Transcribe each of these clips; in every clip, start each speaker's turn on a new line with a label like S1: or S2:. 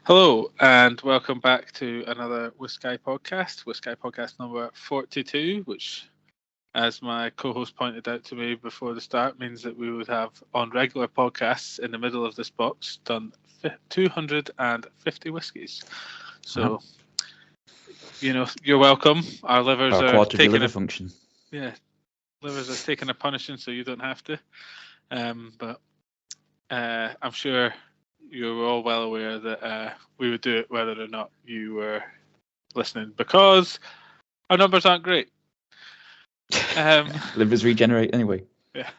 S1: Hello and welcome back to another whiskay podcast, whiskay podcast number 42, which, as my co-host pointed out to me before the start, means that we would have on regular podcasts in the middle of this box done 250 whiskies. So, you're welcome. Our livers
S2: a
S1: are
S2: quarter of your
S1: taking
S2: liver function.
S1: Yeah, livers are taking a punishing, so you don't have to. But I'm sure you're all well aware that we would do it whether or not you were listening, because our numbers aren't great.
S2: Livers regenerate anyway.
S1: Yeah.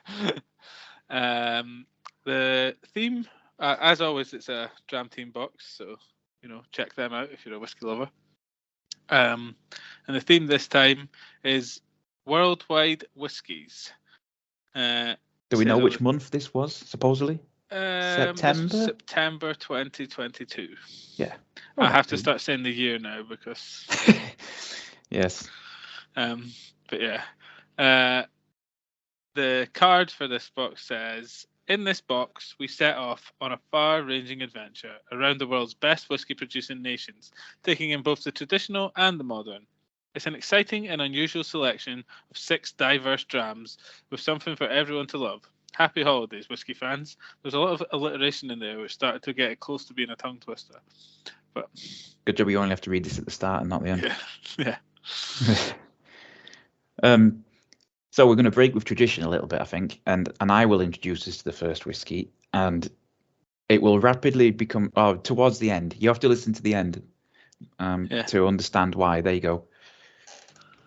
S1: The theme, as always, it's a Dram Team box, so check them out if you're a whiskey lover. And the theme this time is worldwide whiskies.
S2: Do we know which month this was, supposedly?
S1: September 2022.
S2: Yeah.
S1: I have to start saying the year now because...
S2: Yes.
S1: But yeah. The card for this box says, in this box, we set off on a far-ranging adventure around the world's best whiskey-producing nations, taking in both the traditional and the modern. It's an exciting and unusual selection of 6 diverse drams with something for everyone to love. Happy holidays, whiskey fans. There's a lot of alliteration in there, which started to get close to being a tongue twister. But
S2: good job we only have to read this at the start and not the end.
S1: Yeah.
S2: So we're going to break with tradition a little bit, I think, and I will introduce us to the first whiskey, and it will rapidly become towards the end. You have to listen to the end to understand why. There you go.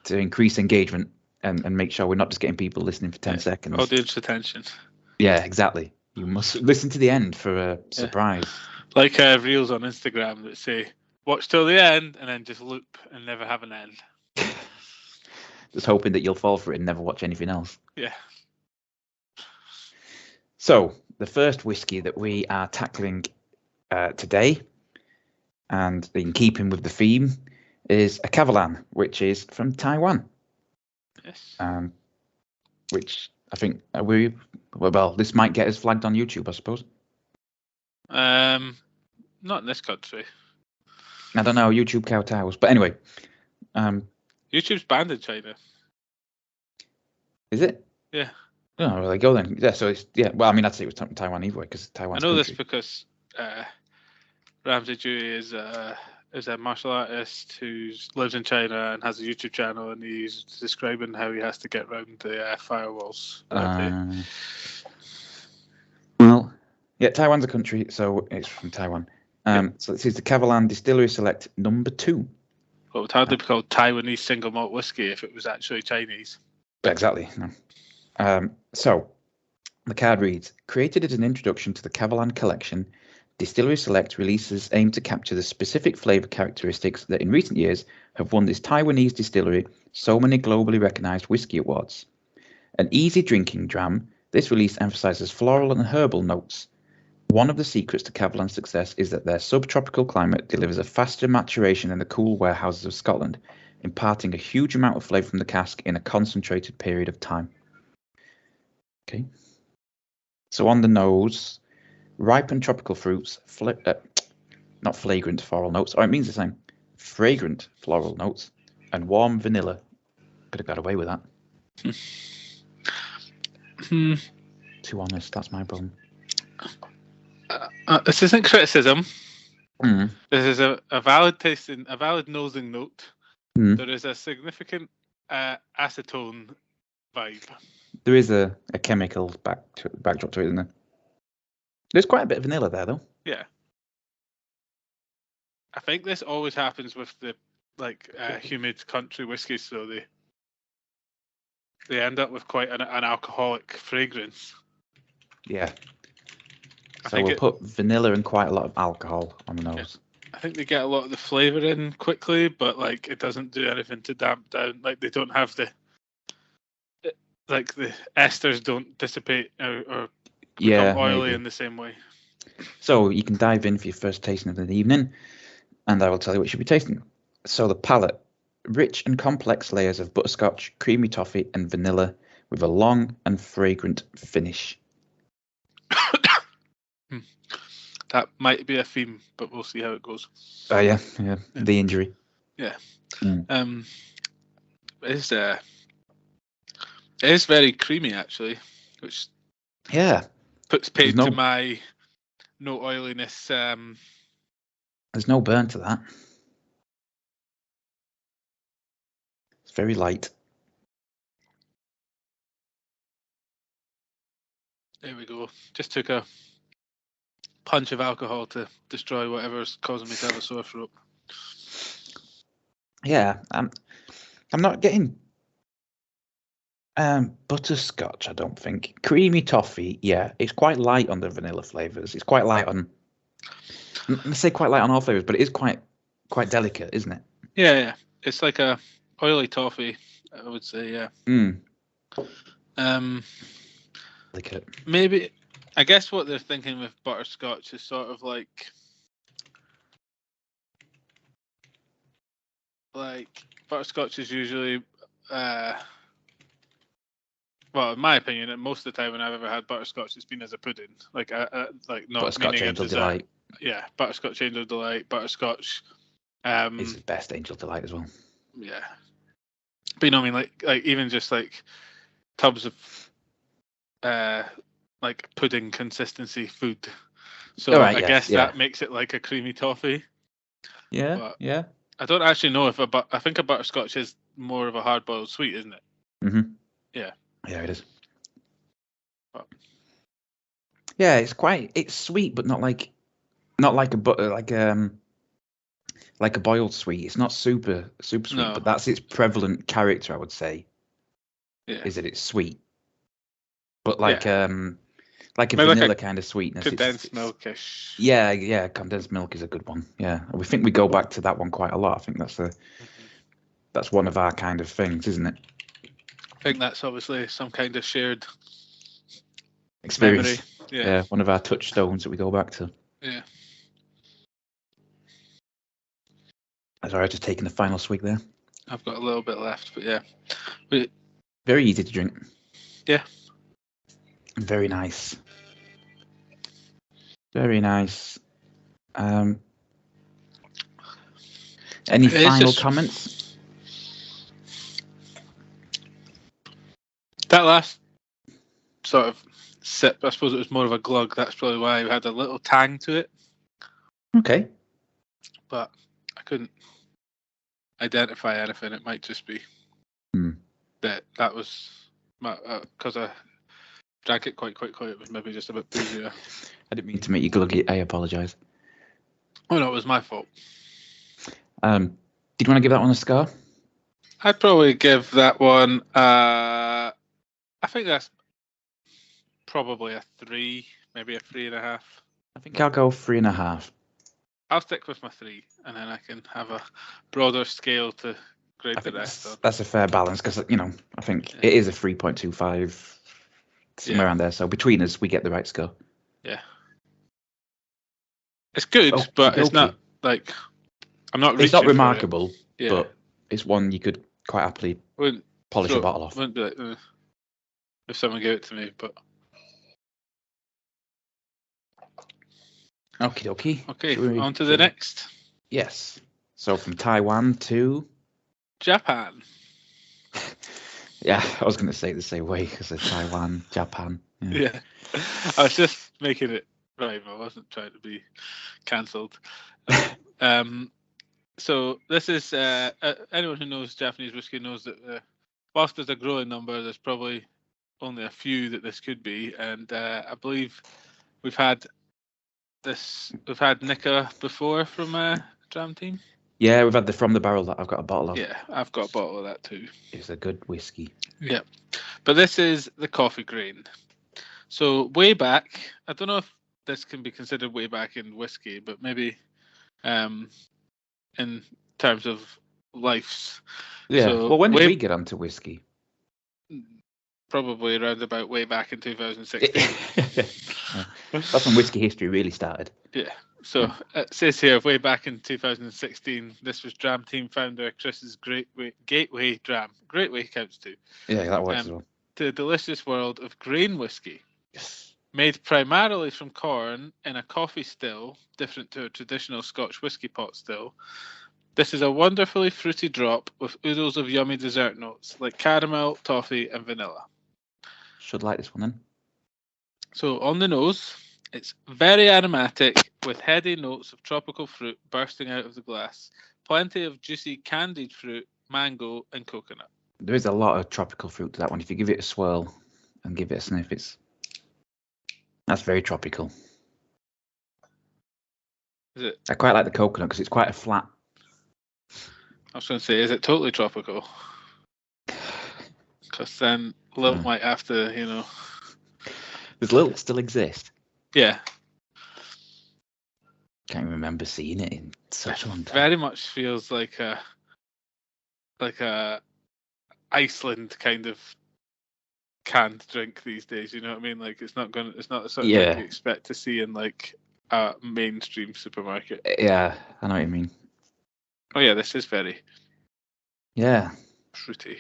S2: To increase engagement and make sure we're not just getting people listening for 10 seconds.
S1: Audience retention.
S2: Yeah, exactly. You must listen to the end for a surprise.
S1: Like reels on Instagram that say, watch till the end, and then just loop and never have an end.
S2: Just hoping that you'll fall for it and never watch anything else.
S1: Yeah.
S2: So, the first whiskey that we are tackling today, and in keeping with the theme, is a Kavalan, which is from Taiwan.
S1: Yes.
S2: Which I think this might get us flagged on YouTube, I suppose.
S1: Not in this country.
S2: I don't know, YouTube kowtows. But anyway.
S1: YouTube's banned in China.
S2: Is it?
S1: Yeah.
S2: Oh, well, there you go then. Yeah, so it's, well, I mean, I'd say it was Taiwan either way, because Taiwan.
S1: I know this because Ramsey Dewey is a martial artist who lives in China and has a YouTube channel, and he's describing how he has to get around the firewalls.
S2: Well, yeah, Taiwan's a country, so it's from Taiwan. So this is the Kavalan Distillery Select number 2.
S1: Well, it would hardly be called Taiwanese single malt whiskey if it was actually Chinese.
S2: Exactly. So the card reads, created as an introduction to the Kavalan collection, Distillery Select releases aim to capture the specific flavour characteristics that in recent years have won this Taiwanese distillery so many globally recognised whisky awards. An easy drinking dram, this release emphasises floral and herbal notes. One of the secrets to Kavalan's success is that their subtropical climate delivers a faster maturation than the cool warehouses of Scotland, imparting a huge amount of flavour from the cask in a concentrated period of time. Okay. So on the nose, ripened tropical fruits, not flagrant floral notes. Oh, it means the same. Fragrant floral notes and warm vanilla. Could have got away with that. Too honest, that's my problem.
S1: This isn't criticism. This is a valid tasting, a valid nosing note. There is a significant acetone vibe.
S2: There is a chemical backdrop to it, isn't there? There's quite a bit of vanilla there, though.
S1: Yeah. I think this always happens with the humid country whiskies, so they end up with quite an alcoholic fragrance.
S2: Yeah. So we'll put vanilla and quite a lot of alcohol on the nose.
S1: Yeah. I think they get a lot of the flavour in quickly, but it doesn't do anything to damp down. They don't have the esters don't dissipate or become oily in the same way.
S2: So you can dive in for your first tasting of the evening, and I will tell you what you should be tasting. So the palate, rich and complex layers of butterscotch, creamy toffee, and vanilla with a long and fragrant finish.
S1: that might be a theme, but we'll see how it goes.
S2: Oh yeah. The injury.
S1: Yeah.
S2: Mm.
S1: It is very creamy actually, which puts paid to my no oiliness.
S2: There's no burn to that. It's very light.
S1: There we go. Just took a punch of alcohol to destroy whatever's causing me to have a sore throat.
S2: Yeah, I'm not getting butterscotch. I don't think creamy toffee. Yeah, it's quite light on the vanilla flavors. It's quite light on. I'm gonna say quite light on all flavors, but it is quite delicate, isn't it?
S1: Yeah. It's like a oily toffee, I would say. Yeah.
S2: Delicate.
S1: Maybe, I guess what they're thinking with butterscotch is sort of like butterscotch is usually, well, in my opinion, most of the time when I've ever had butterscotch, it's been as a pudding, like not
S2: Butterscotch Angel Delight.
S1: Yeah, butterscotch Angel Delight, butterscotch.
S2: It's the best Angel Delight as well.
S1: Yeah, but you know what I mean, like even just like tubs of like pudding consistency food. So I guess that makes it like a creamy toffee.
S2: Yeah,
S1: but
S2: yeah.
S1: I don't actually know if I think a butterscotch is more of a hard-boiled sweet, isn't it?
S2: Mm-hmm.
S1: Yeah.
S2: Yeah, it is.
S1: But,
S2: yeah, it's sweet, but not like a butter, like a boiled sweet. It's not super sweet,
S1: no.
S2: but that's its prevalent character, I would say.
S1: Yeah.
S2: Is that it's sweet, but like a vanilla kind of sweetness.
S1: Condensed milkish.
S2: Yeah, condensed milk is a good one. Yeah, we think we go back to that one quite a lot. I think that's one of our kind of things, isn't it?
S1: I think that's obviously some kind of shared
S2: experience.
S1: Memory.
S2: Yeah, one of our touchstones that we go back to.
S1: Yeah.
S2: Sorry, just taking the final swig there.
S1: I've got a little bit left, but yeah.
S2: Very easy to drink.
S1: Yeah.
S2: Very nice. Very nice. Any final comments?
S1: That last sort of sip, I suppose it was more of a glug. That's probably why it had a little tang to it.
S2: Okay.
S1: But I couldn't identify anything. It might just be that was because I drank it quite quickly. It was maybe just a bit boozier.
S2: I didn't mean to make you gluggy. I apologise.
S1: Oh no, it was my fault.
S2: Did you want to give that one a score?
S1: I'd probably give that one. I think that's probably a 3, maybe a 3.5.
S2: I think I'll go 3.5.
S1: I'll stick with my 3, and then I can have a broader scale to grade the rest on.
S2: That's a fair balance because I think it is a 3.25 somewhere around there. So between us, we get the right score.
S1: Yeah, it's good, but it's not like I'm not.
S2: It's not remarkable,
S1: it.
S2: but it's one you could quite happily polish a bottle off.
S1: Wouldn't be like if someone gave it to me, but.
S2: Okie dokie.
S1: Okay, on to the next.
S2: Yes. So from Taiwan to
S1: Japan.
S2: Yeah, I was going to say it the same way because it's Taiwan, Japan.
S1: Yeah. I was just making it rhyme. I wasn't trying to be cancelled. So this is anyone who knows Japanese whiskey knows that whilst there's a growing number, there's probably only a few that this could be, and I believe we've had Nika before from Dram Team.
S2: Yeah, we've had the From the Barrel that I've got a bottle of.
S1: Yeah, I've got a bottle of that too.
S2: It's a good whiskey.
S1: Yeah, but this is the coffee grain. So way back, I don't know if this can be considered way back in whiskey, but maybe in terms of lives.
S2: Yeah.
S1: So
S2: well, when did we get onto whiskey?
S1: Probably around about way back in 2016.
S2: That's when whiskey history really started.
S1: Yeah. So it says here, way back in 2016, this was Dram Team founder Chris's gateway dram. Great Way counts too.
S2: Yeah, that works as well.
S1: To the delicious world of grain whiskey.
S2: Yes.
S1: Made primarily from corn in a coffee still, different to a traditional Scotch whisky pot still, this is a wonderfully fruity drop with oodles of yummy dessert notes like caramel, toffee, and vanilla.
S2: Should like this one then.
S1: So on the nose, it's very aromatic with heady notes of tropical fruit bursting out of the glass. Plenty of juicy candied fruit, mango, and coconut.
S2: There is a lot of tropical fruit to that one. If you give it a swirl and give it a sniff, that's very tropical.
S1: Is it?
S2: I quite like the coconut because it's quite a flat.
S1: I was going to say, is it totally tropical? Because then Lilt might have to,
S2: Does Lilt still exist?
S1: Yeah.
S2: Can't remember seeing it in such a long time.
S1: Very much feels like a Iceland kind of canned drink these days. You know what I mean? Like it's not the sort of drink you expect to see in like a mainstream supermarket.
S2: Yeah, I know what you mean.
S1: Oh yeah, this is very fruity.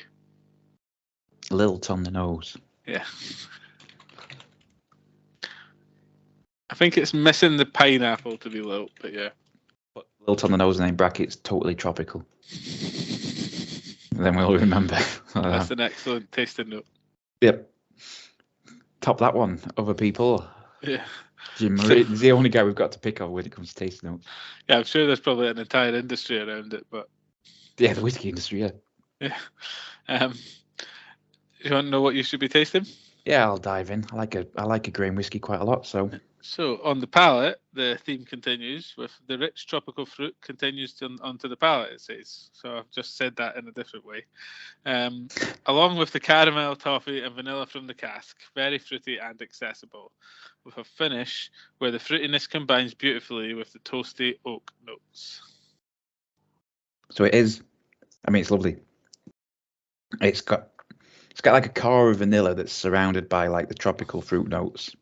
S2: Lilt on the nose.
S1: Yeah. I think it's missing the pineapple to be Lilt, but yeah.
S2: Lilt on the nose and then brackets totally tropical. Then we'll remember.
S1: That's an excellent tasting note.
S2: Yep. Top that one, other people.
S1: Yeah.
S2: Jim Murray is the only guy we've got to pick on when it comes to tasting notes.
S1: Yeah, I'm sure there's probably an entire industry around it, but
S2: yeah, the whiskey industry, yeah.
S1: Yeah. You want to know what you should be tasting?
S2: Yeah, I'll dive in. I like a grain whiskey quite a lot, so.
S1: So on the palate, the theme continues with the rich tropical fruit continues onto the palate, it says. So I've just said that in a different way. Along with the caramel, toffee, and vanilla from the cask, very fruity and accessible, with a finish where the fruitiness combines beautifully with the toasty oak notes.
S2: So it is. I mean, it's lovely. It's got like a core of vanilla that's surrounded by like the tropical fruit notes.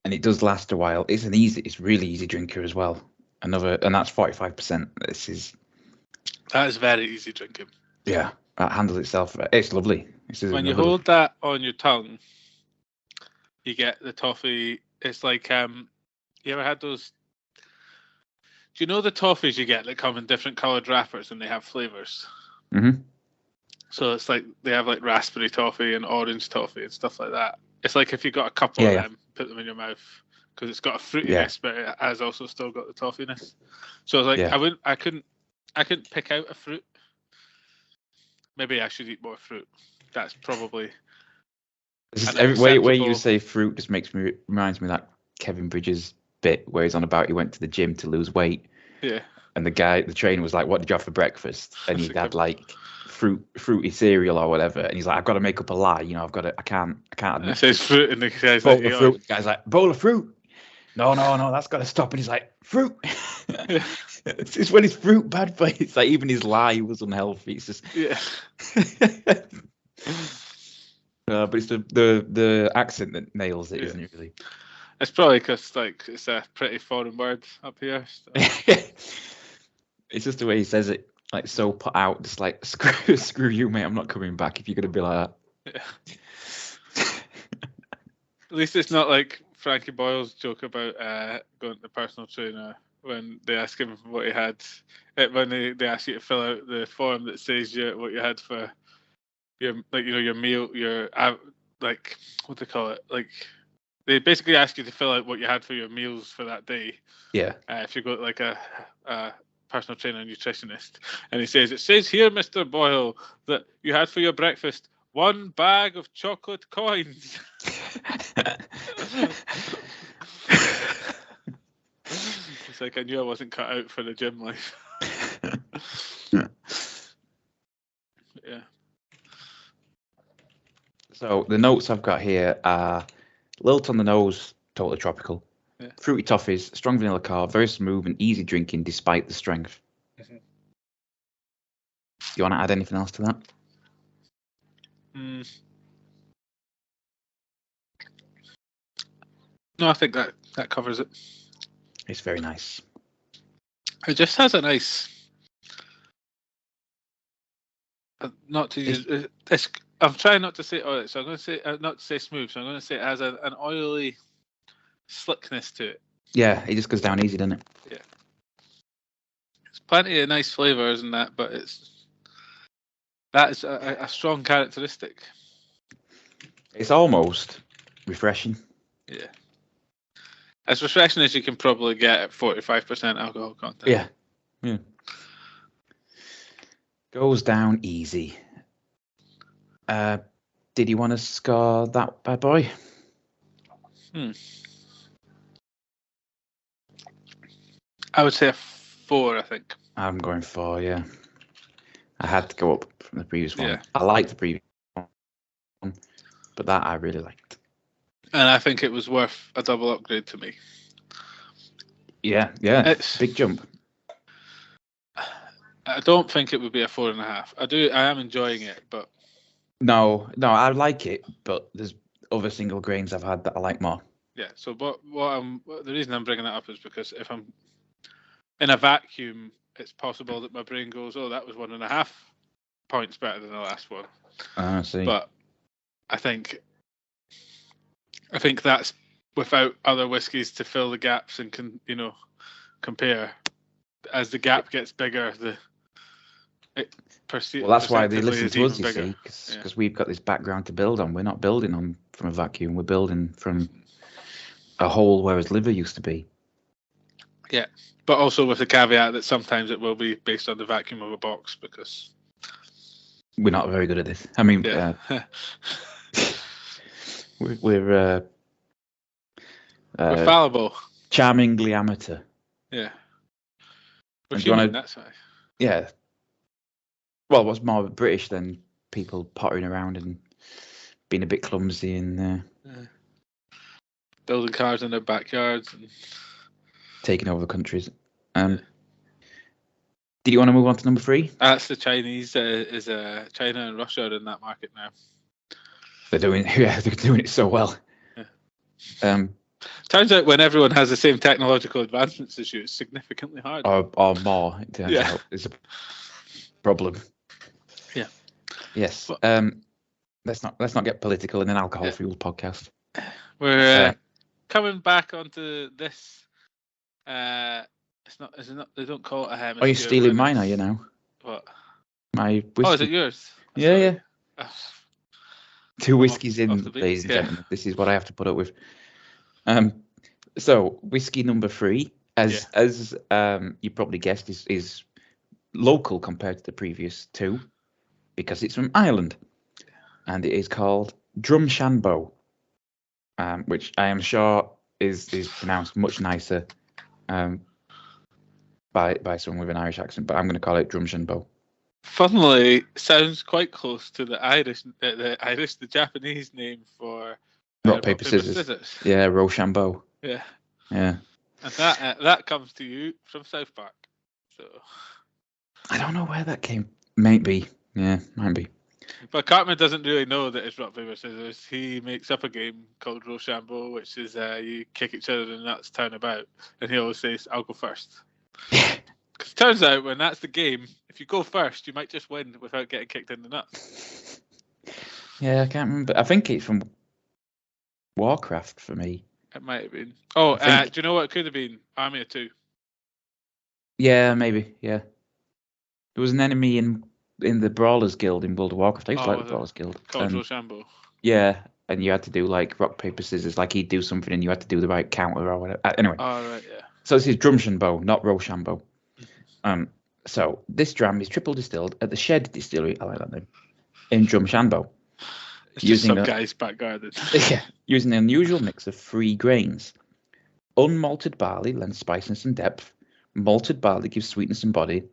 S2: And it does last a while. It's really easy drinker as well. And that's 45%.
S1: That is very easy drinking.
S2: Yeah, that handles itself. It's lovely.
S1: When you hold that on your tongue, you get the toffee. It's like you ever had those? Do you know the toffees you get that come in different coloured wrappers and they have flavours?
S2: Mm-hmm.
S1: So it's like they have like raspberry toffee and orange toffee and stuff like that. It's like if you got a couple of them, put them in your mouth because it's got a fruitiness, but it has also still got the toffiness. So like I couldn't pick out a fruit. Maybe I should eat more fruit. That's probably.
S2: Every way you say fruit just reminds me of that Kevin Bridges bit where he's on about he went to the gym to lose weight.
S1: Yeah.
S2: And the trainer was like, "What did you have for breakfast?" And he had like fruity cereal or whatever, and he's like, "I've got to make up a lie, I can't."
S1: It says fruit, and the guy's
S2: bowl of fruit. The guy's like, "Bowl of fruit." No, that's got to stop. And he's like, "Fruit." It's when it's fruit bad for you. It's like even his lie was unhealthy. It's just but it's the accent that nails it, isn't it? Really.
S1: It's probably because like it's a pretty foreign word up here. So.
S2: It's just the way he says it, like so put out, just like screw you, mate. I'm not coming back if you're gonna be like that.
S1: Yeah. At least it's not like Frankie Boyle's joke about going to the personal trainer when they ask him what he had. When they ask you to fill out the form that says what you had for your your meal, your like what do they call it? Like they basically ask you to fill out what you had for your meals for that day.
S2: Yeah.
S1: If you go to like a personal trainer and nutritionist, and it says here, Mr. Boyle, that you had for your breakfast 1 bag of chocolate coins. It's like I knew I wasn't cut out for the gym life. Yeah.
S2: So the notes I've got here are lilt on the nose, totally tropical.
S1: Yeah.
S2: Fruity toffees, strong vanilla core, very smooth and easy drinking despite the strength.
S1: Mm-hmm.
S2: You want to add anything else to that?
S1: No, I think that covers it.
S2: It's very nice.
S1: It just has a nice. Not to use I'm trying not to say oily, so I'm going to say not to say smooth. So I'm going to say it has an oily slickness to it.
S2: Yeah, it just goes down easy, doesn't it?
S1: Yeah. It's plenty of nice flavors and that, but that is a strong characteristic.
S2: It's almost refreshing.
S1: Yeah. As refreshing as you can probably get at 45% alcohol content.
S2: Yeah. Goes down easy. Did you want to score that bad boy?
S1: I would say a 4, I think.
S2: I'm going 4, yeah. I had to go up from the previous one.
S1: Yeah.
S2: I liked the previous one, but that I really liked.
S1: And I think it was worth a double upgrade to me.
S2: Yeah. It's a big jump.
S1: I don't think it would be a 4.5. I am enjoying it, but
S2: No, I like it, but there's other single grains I've had that I like more.
S1: Yeah. So the reason I'm bringing that up is because if I'm in a vacuum, it's possible that my brain goes, "Oh, that was 1.5 points better than the last one."
S2: I see.
S1: But I think that's without other whiskies to fill the gaps and compare. As the gap gets bigger,
S2: well, that's why they listen to us, you
S1: bigger.
S2: see, because we've got this background to build on. We're not building on from a vacuum. We're building from a hole where his liver used to be.
S1: Yeah, but also with the caveat that sometimes it will be based on the vacuum of a box because
S2: we're not very good at this. I mean, we're
S1: fallible,
S2: charmingly amateur.
S1: Yeah, we're human, that's why.
S2: Yeah. Well, what's more British than people pottering around and being a bit clumsy and
S1: building cars in their backyards and
S2: taking over countries. Did you want to move on to number 3?
S1: That's the Chinese. China and Russia are in that market now.
S2: They're doing it so well.
S1: Yeah. Turns out when everyone has the same technological advancements as you, it's significantly harder.
S2: Or more, it turns out. It's a problem.
S1: Yeah.
S2: Yes. Let's not get political in an alcohol-fueled podcast.
S1: We're coming back onto this. It's not. They don't call it a hemisphere.
S2: Are you stealing mine? Are you now?
S1: What?
S2: My whiskey.
S1: Oh, is it yours?
S2: Yeah. 2 whiskies in, ladies and gentlemen. This is what I have to put up with. So whiskey number 3, as you probably guessed, is local compared to the previous 2 because it's from Ireland, and it is called Dram Team, which I am sure is pronounced much nicer by someone with an Irish accent, but I'm going to call it Dram Team.
S1: Funnily, sounds quite close to the Japanese name for
S2: rock, paper, scissors. Yeah, Rochambeau.
S1: Yeah.
S2: And
S1: that comes to you from South Park. So
S2: I don't know where that came. Maybe. Yeah, might be.
S1: But Cartman doesn't really know that it's rock, paper, scissors. He makes up a game called Rochambeau, which is you kick each other in the nuts turnabout, and he always says, "I'll go first." Because it turns out when that's the game, if you go first, you might just win without getting kicked in the nuts.
S2: Yeah, I can't remember. I think it's from Warcraft for me.
S1: It might have been. Oh, do you know what it could have been? Army of Two.
S2: Yeah, maybe. Yeah. There was an enemy in the Brawlers Guild in World of Warcraft. I used to like the Brawlers Guild.
S1: Called Rochambeau.
S2: Yeah, and you had to do like rock, paper, scissors. Like he'd do something and you had to do the right counter or whatever. Anyway.
S1: Oh, right, yeah.
S2: So this is Dram Team, not Rochambeau. So this dram is triple distilled at the Shed Distillery, I like that name, in Dram Team.
S1: It's just some guy's back garden.
S2: Yeah, using an unusual mix of 3 grains. Unmalted barley lends spiciness and depth. Malted barley gives sweetness and body.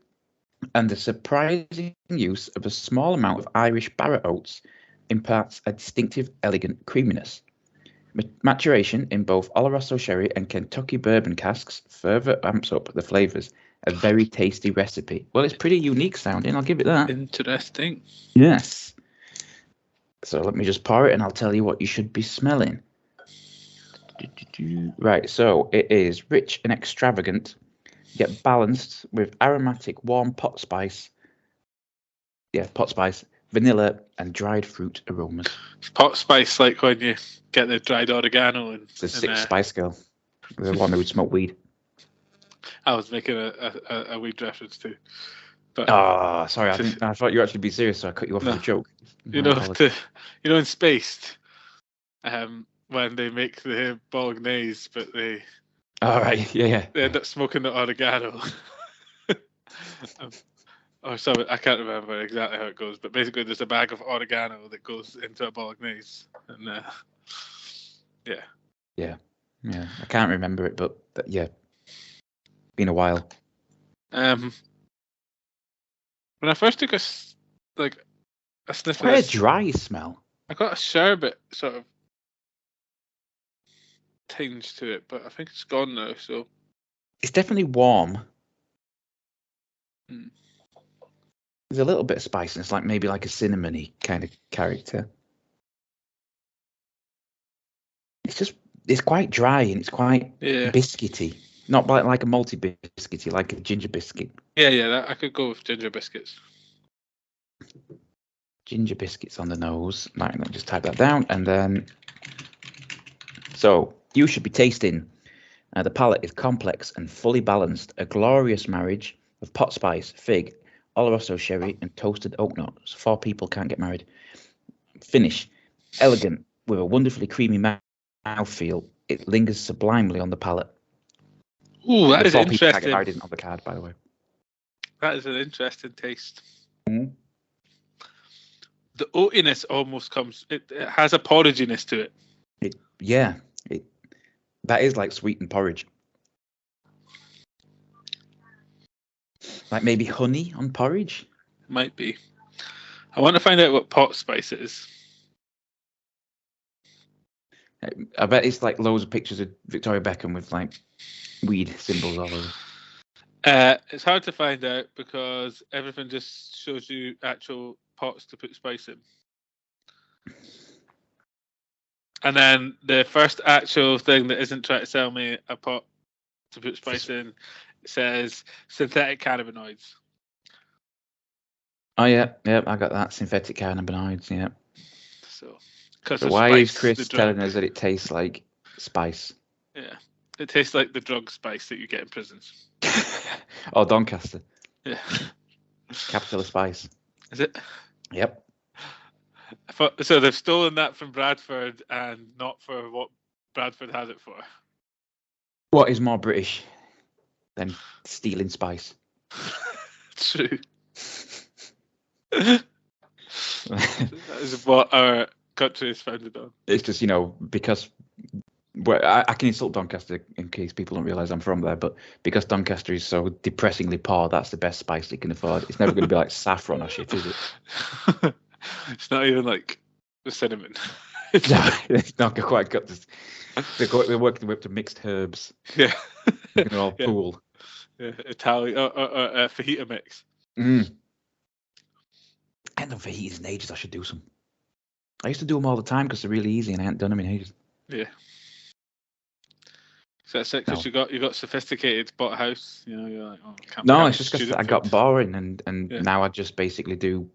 S2: And the surprising use of a small amount of Irish Barrett oats imparts a distinctive, elegant creaminess. Maturation in both Oloroso sherry and Kentucky bourbon casks further amps up the flavours. A very tasty recipe. Well, it's pretty unique sounding, I'll give it that.
S1: Interesting.
S2: Yes. So let me just pour it and I'll tell you what you should be smelling. Right, so it is rich and extravagant, yet balanced with aromatic warm pot spice. Yeah, pot spice, vanilla, and dried fruit aromas.
S1: It's pot spice, like when you get the dried oregano and.
S2: It's a sick Spice Girl. The one who would smoke weed.
S1: I was making a weed reference too. But
S2: sorry. I thought you were actually be serious, so I cut you off with a joke.
S1: You know, in Spaced, when they make the bolognese, but they.
S2: All right. Yeah.
S1: They end up smoking the oregano. Or something. I can't remember exactly how it goes, but basically there's a bag of oregano that goes into a bolognese, and
S2: Yeah. I can't remember it, but yeah, been a while.
S1: When I first took a sniff of
S2: Quite
S1: this,
S2: a dry smell.
S1: I got a sherbet sort of tinge to it, but I think it's gone now. So
S2: it's definitely warm.
S1: Hmm.
S2: There's a little bit of spiciness, like maybe like a cinnamony kind of character. It's quite dry and it's quite biscuity. Not like a malty biscuity, like a ginger biscuit.
S1: Yeah, I could go with ginger biscuits.
S2: Ginger biscuits on the nose. Right, let me just type that down. And then, so you should be tasting. The palate is complex and fully balanced. A glorious marriage of pot spice, fig, Oloroso sherry, and toasted oak nuts. 4 people can't get married. Finish. Elegant with a wonderfully creamy mouthfeel. It lingers sublimely on the palate.
S1: Ooh, that is interesting.
S2: Can't get married isn't on the card, by the way.
S1: That is an interesting taste.
S2: Mm-hmm.
S1: The oatiness almost comes. It has a porridginess to it.
S2: That is like sweetened porridge. Like maybe honey on porridge?
S1: Might be. I want to find out what pot spice is.
S2: I bet it's like loads of pictures of Victoria Beckham with like weed symbols all over.
S1: It's hard to find out because everything just shows you actual pots to put spice in. And then the first actual thing that isn't trying to sell me a pot to put spice in says synthetic cannabinoids.
S2: Oh yeah, I got that. Synthetic cannabinoids, yeah.
S1: So
S2: why is Chris telling us that it tastes like spice?
S1: Yeah, it tastes like the drug spice that you get in prisons.
S2: Oh, Doncaster.
S1: Yeah.
S2: Capital of spice.
S1: Is it?
S2: Yep.
S1: So they've stolen that from Bradford and not for what Bradford has it for.
S2: What is more British than stealing spice?
S1: True. That is what our country is founded on.
S2: It's just, because I can insult Doncaster in case people don't realise I'm from there, but because Doncaster is so depressingly poor, that's the best spice they can afford. It's never going to be like saffron or shit, is it?
S1: It's not even like the cinnamon.
S2: It's not quite got this. They're working with the mixed herbs.
S1: Yeah.
S2: They're all pool.
S1: Yeah, Italian or fajita mix.
S2: I haven't done fajitas in ages. I should do some. I used to do them all the time because they're really easy, and I hadn't done them in ages.
S1: Yeah. So that's it. Because you got sophisticated, bought a house. You're like,
S2: it's just because I got boring, and now I just basically do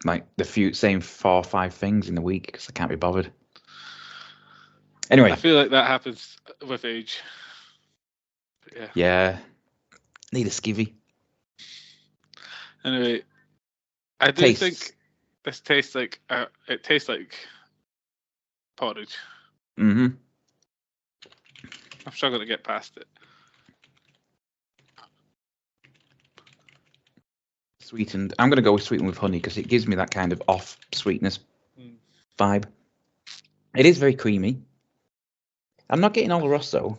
S2: like the same 4 or 5 things in a week because I can't be bothered. Anyway,
S1: I feel like that happens with age. But
S2: yeah. Need a skivvy.
S1: Anyway, I do think this tastes like it tastes like porridge.
S2: Mm-hmm.
S1: I'm struggling to get past it.
S2: Sweetened. I'm going to go with sweetened with honey because it gives me that kind of off sweetness vibe. It is very creamy. I'm not getting Oloroso.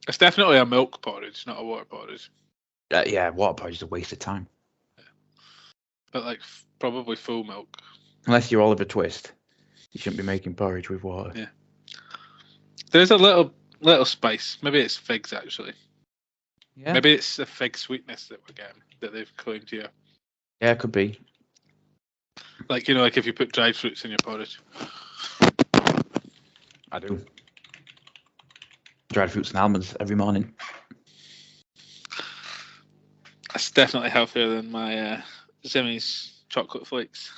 S1: It's definitely a milk porridge, not a water porridge.
S2: Yeah, water porridge is a waste of time.
S1: Yeah. But like probably full milk.
S2: Unless you're Oliver Twist, you shouldn't be making porridge with water.
S1: Yeah. There's a little spice. Maybe it's figs actually. Yeah. Maybe it's the fig sweetness that we're getting that they've claimed here.
S2: Yeah, it could be.
S1: Like like if you put dried fruits in your porridge.
S2: I do. Dried fruits and almonds every morning.
S1: That's definitely healthier than my Zimmy's chocolate flakes.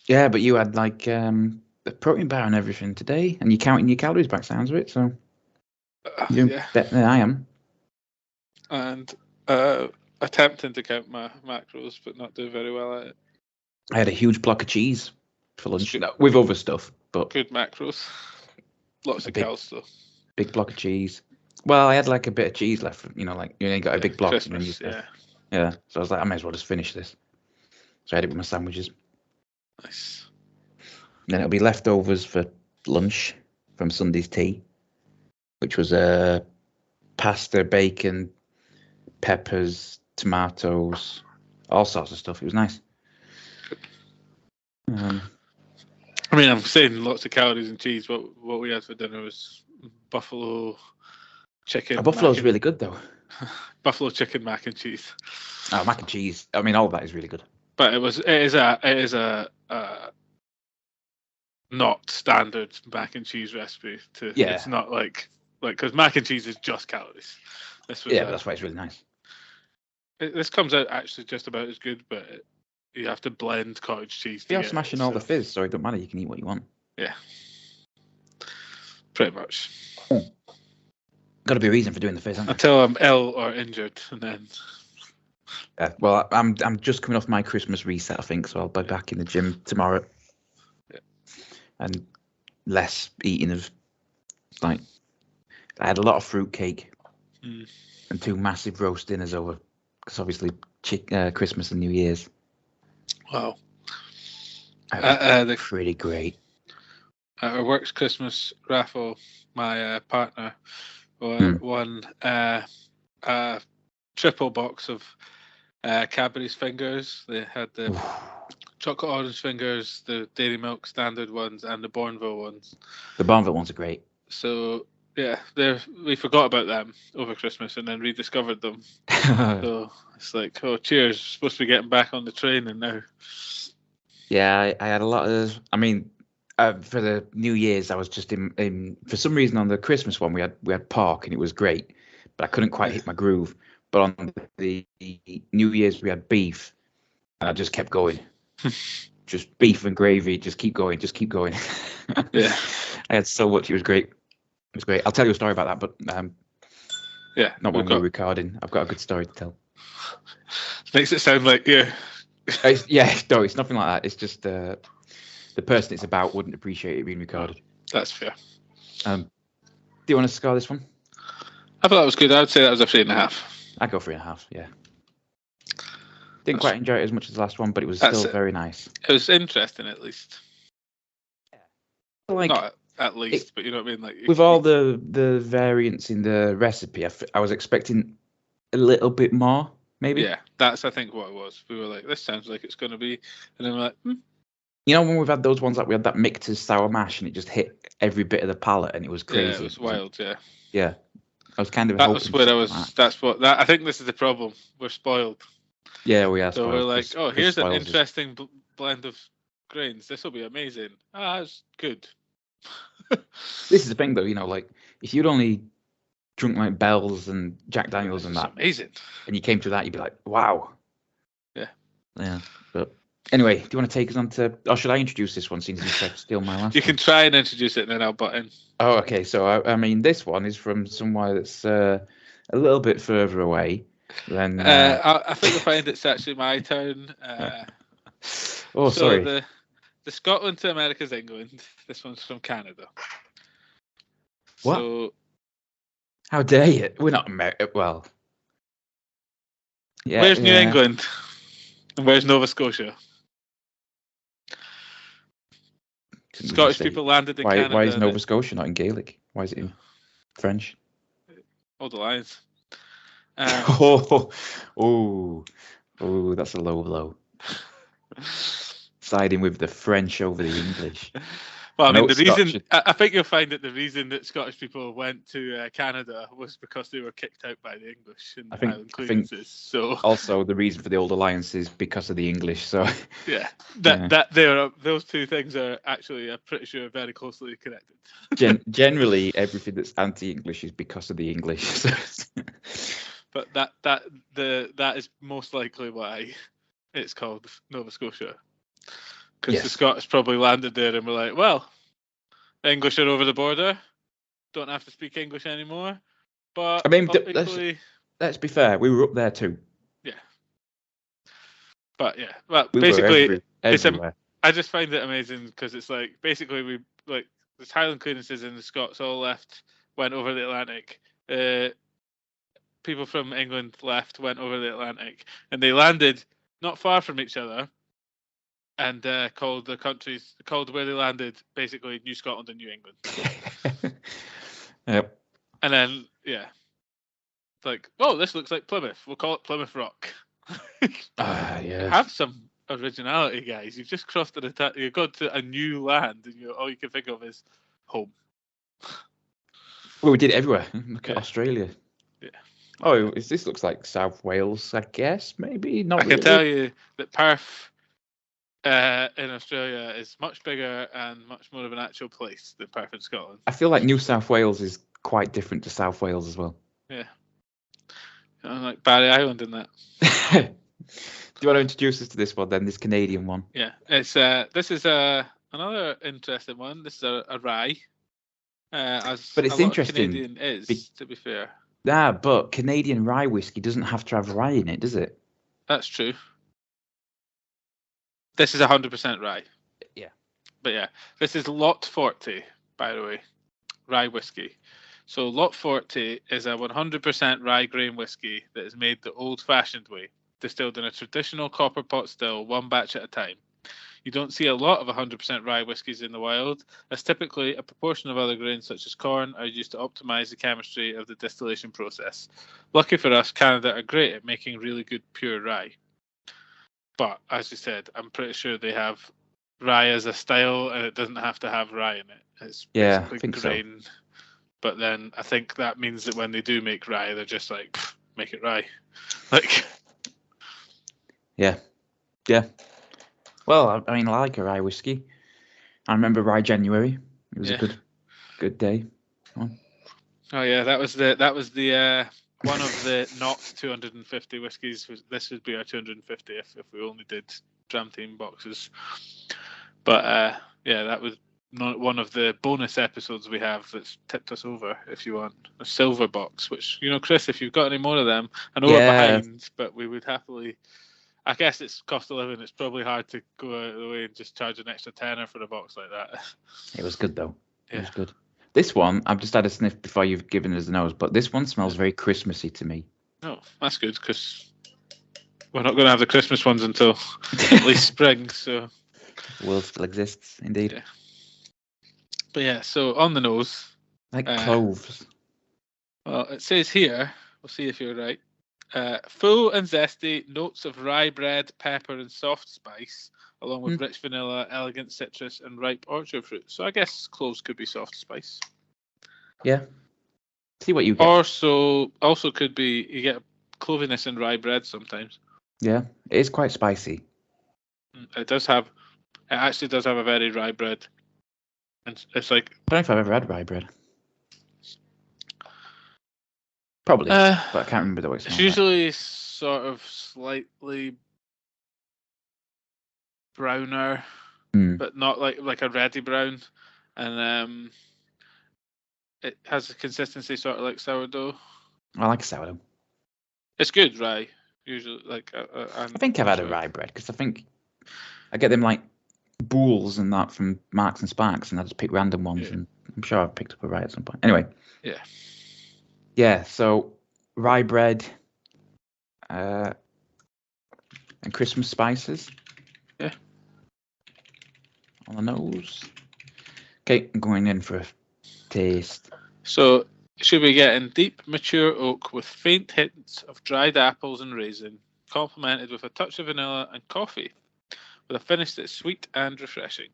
S2: Yeah, but you had like a protein bar and everything today, and you're counting your calories back, sounds of it. So you're better than I am.
S1: And attempting to count my macros, but not doing very well at it.
S2: I had a huge block of cheese for lunch with other stuff, but
S1: good macros. Lots of cows stuff.
S2: Big block of cheese. Well, I had like a bit of cheese left. You know, like you only got a big block.
S1: Christmas,
S2: yeah. So I was like, I may as well just finish this. So I had it with my sandwiches.
S1: Nice.
S2: Then it'll be leftovers for lunch from Sunday's tea, which was pasta, bacon, peppers, tomatoes, all sorts of stuff. It was nice.
S1: I mean, I'm saying lots of calories and cheese. What we had for dinner was buffalo chicken.
S2: Buffalo's really good though.
S1: Buffalo chicken mac and cheese.
S2: Oh, mac and cheese. I mean, all of that is really good.
S1: But it is a not standard mac and cheese recipe. It's not like because mac and cheese is just calories.
S2: But that's why it's really nice.
S1: This comes out actually just about as good, but you have to blend cottage cheese.
S2: You're smashing all the fizz, so it don't matter. You can eat what you want.
S1: Yeah, pretty much.
S2: Got to be a reason for doing the fizz,
S1: until I'm ill or injured, and then.
S2: Well, I'm just coming off my Christmas reset, I think, so I'll be back in the gym tomorrow. Yeah. And less eating of I had a lot of fruitcake and 2 massive roast dinners over, because obviously Christmas and New Year's.
S1: Wow.
S2: Pretty great.
S1: Our work's Christmas raffle, my partner won a triple box of Cadbury's fingers. They had the chocolate orange fingers, the dairy milk standard ones, and the Bourneville ones.
S2: The Bourneville ones are great.
S1: So yeah, we forgot about them over Christmas and then rediscovered them. So it's like, oh, cheers! Supposed to be getting back on the train, and now.
S2: Yeah, I had a lot of. I mean, for the New Year's, I was just in. For some reason, on the Christmas one, we had pork and it was great, but I couldn't quite hit my groove. But on the New Year's, we had beef, and I just kept going. Just beef and gravy, just keep going.
S1: Yeah,
S2: I had so much. It was great. I'll tell you a story about that, but not when we're recording. I've got a good story to tell.
S1: Makes it sound like you.
S2: No, it's nothing like that. It's just the person it's about wouldn't appreciate it being recorded.
S1: That's fair.
S2: Do you want to score this one?
S1: I thought that was good. I'd say that was a 3.5.
S2: I'd go 3.5. Yeah. Didn't quite enjoy it as much as the last one, but it was still very nice.
S1: It was interesting, at least.
S2: Like,
S1: not at least, but you know what I mean. Like
S2: with all the variants in the recipe, I was expecting a little bit more, maybe.
S1: Yeah, that's I think what it was. We were like, this sounds like it's going to be, and then we're like,
S2: You know when we've had those ones, like we had that Michter's sour mash, and it just hit every bit of the palate, and it was crazy.
S1: Yeah, it was wild. Yeah.
S2: Yeah. I was kind of.
S1: That was where I was. That's what. I think this is the problem. We're spoiled.
S2: Yeah, we are.
S1: So we're like, oh, here's an interesting blend of grains. This will be amazing. It's good.
S2: This is the thing, though. You know, like if you'd only drunk like Bell's and Jack Daniels and that,
S1: amazing,
S2: and you came to that, you'd be like, wow.
S1: Yeah.
S2: Yeah. But anyway, do you want to take us on to? Or should I introduce this one since you tried to steal my last?
S1: You can try and introduce it, and then I'll butt in.
S2: Oh, okay. So I mean, this one is from somewhere that's a little bit further away. Then
S1: I think you'll find it's actually my turn.
S2: Oh, sorry.
S1: The Scotland to America's England. This one's from Canada.
S2: What?
S1: So,
S2: how dare you? We're not America. Well, yeah.
S1: Where's New England? And where's Nova Scotia? Scottish people landed in Canada.
S2: Why is Nova Scotia not in Gaelic? Why is it in French?
S1: All the lines.
S2: That's a low blow. Siding with the French over the English.
S1: Well, I mean, the reason I think you'll find that the reason that Scottish people went to Canada was because they were kicked out by the English in the Highland Clearances. So
S2: also the reason for the old alliance is because of the English. So
S1: yeah, those two things are actually, I'm pretty sure, very closely connected.
S2: Generally, everything that's anti-English is because of the English.
S1: But that is most likely why it's called Nova Scotia. Because
S2: Yes.
S1: the Scots probably landed there and were like, well, the English are over the border. Don't have to speak English anymore. But
S2: I mean,
S1: equally,
S2: let's be fair. We were up there too.
S1: yeah. But yeah, well,
S2: We
S1: basically,
S2: were everywhere.
S1: I just find it amazing because it's like basically we like the Highland clearances and the Scots all left, went over the Atlantic. People from England left, went over the Atlantic, and they landed not far from each other, and called where they landed basically New Scotland and New England.
S2: Yep.
S1: And then yeah, it's like, oh, this looks like Plymouth. We'll call it Plymouth Rock.
S2: Yeah.
S1: Have some originality, guys. You've just crossed you've got to a new land, and all you can think of is home.
S2: Well, we did it everywhere. Look at Australia.
S1: Yeah.
S2: Oh, this looks like South Wales, I guess. Maybe not.
S1: I can tell you that Perth in Australia is much bigger and much more of an actual place than Perth in Scotland.
S2: I feel like New South Wales is quite different to South Wales as well.
S1: Yeah. Like Barry Island in that.
S2: Do you want to introduce us to this one then, this Canadian one?
S1: Yeah, it's this is another interesting one. This is a rye. But
S2: it's interesting.
S1: Canadian is, to be fair.
S2: Yeah, but Canadian rye whiskey doesn't have to have rye in it, does it?
S1: That's true. This is 100% rye.
S2: Yeah.
S1: But yeah, this is Lot 40, by the way, rye whiskey. So Lot 40 is a 100% rye grain whiskey that is made the old-fashioned way, distilled in a traditional copper pot still, one batch at a time. You don't see a lot of 100% rye whiskies in the wild, as typically a proportion of other grains such as corn are used to optimize the chemistry of the distillation process. Lucky for us, Canada are great at making really good pure rye. But as you said, I'm pretty sure they have rye as a style, and it doesn't have to have rye in it. It's basically grain. So. But then I think that means that when they do make rye, they're just like, make it rye. Like.
S2: Yeah. Well, I mean, I like a rye whiskey. I remember Rye January. It was a good day.
S1: Oh yeah, that was the one of the not 250 whiskies. This would be our 250 if we only did Dram Team boxes. But yeah, that was not one of the bonus episodes we have that's tipped us over. If you want a silver box, which Chris, if you've got any more of them, I know we're behind, but we would happily. I guess it's cost of living. It's probably hard to go out of the way and just charge an extra tenner for a box like that.
S2: It was good though. It was good. This one, I've just had a sniff before you've given us the nose, but this one smells very Christmassy to me.
S1: Oh, that's good because we're not going to have the Christmas ones until at least spring. So
S2: the world still exists, indeed.
S1: Yeah. But yeah, so on the nose,
S2: like cloves.
S1: Well, it says here. We'll see if you're right. Full and zesty notes of rye bread, pepper, and soft spice, along with rich vanilla, elegant citrus, and ripe orchard fruit. So I guess cloves could be soft spice.
S2: Yeah. See what you get.
S1: Also could be you get cloviness in rye bread sometimes.
S2: Yeah, it is quite spicy.
S1: It actually does have a very rye bread. And it's like
S2: I don't know if I've ever had rye bread. Probably, but I can't remember the way it smells.
S1: It's usually sort of slightly browner, but not like a reddy brown, and it has a consistency sort of like sourdough.
S2: I like sourdough.
S1: It's good rye, usually. Like
S2: I think I've had a rye bread because I think I get them like Bools and that from Marks and Sparks, and I just pick random ones, and I'm sure I've picked up a rye at some point. Anyway.
S1: Yeah.
S2: Yeah, so rye bread and Christmas spices.
S1: Yeah.
S2: On the nose. Okay, I'm going in for a taste.
S1: So, should be getting deep, mature oak with faint hints of dried apples and raisin, complemented with a touch of vanilla and coffee, with a finish that's sweet and refreshing.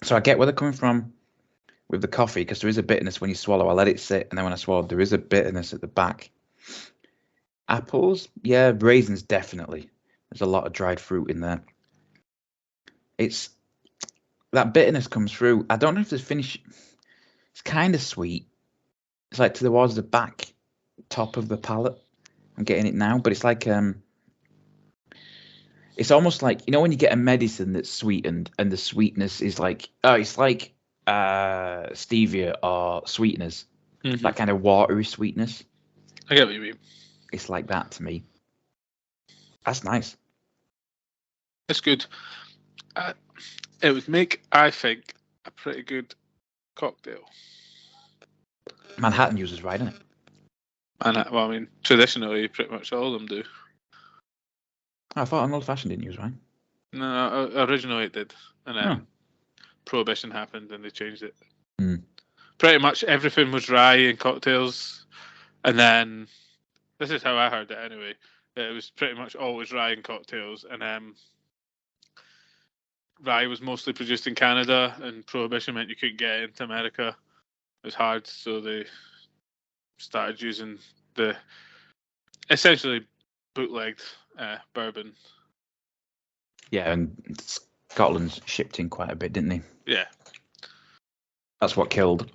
S2: So I get where they're coming from with the coffee, because there is a bitterness when you swallow. I let it sit, and then when I swallowed, there is a bitterness at the back. Apples, yeah, raisins, definitely. There's a lot of dried fruit in there. It's that bitterness comes through. I don't know if there's finish. It's kind of sweet. It's like towards the back top of the palate. I'm getting it now, but it's like It's almost like, when you get a medicine that's sweetened and the sweetness is like, it's like stevia or sweeteners, that kind of watery sweetness.
S1: I get what you mean.
S2: It's like that to me. That's nice.
S1: It's good. It would make, I think, a pretty good cocktail.
S2: Manhattan uses rye, doesn't it?
S1: I mean, traditionally, pretty much all of them do.
S2: I thought an old fashioned didn't use rye.
S1: No, originally it did, and then Prohibition happened and they changed it. Pretty much everything was rye in cocktails, and then this is how I heard it anyway. That it was pretty much always rye in cocktails, and rye was mostly produced in Canada, and Prohibition meant you couldn't get it into America. It was hard, so they started using the essentially bootlegged bourbon.
S2: Yeah, and Scotland shipped in quite a bit, didn't they?
S1: Yeah.
S2: That's what killed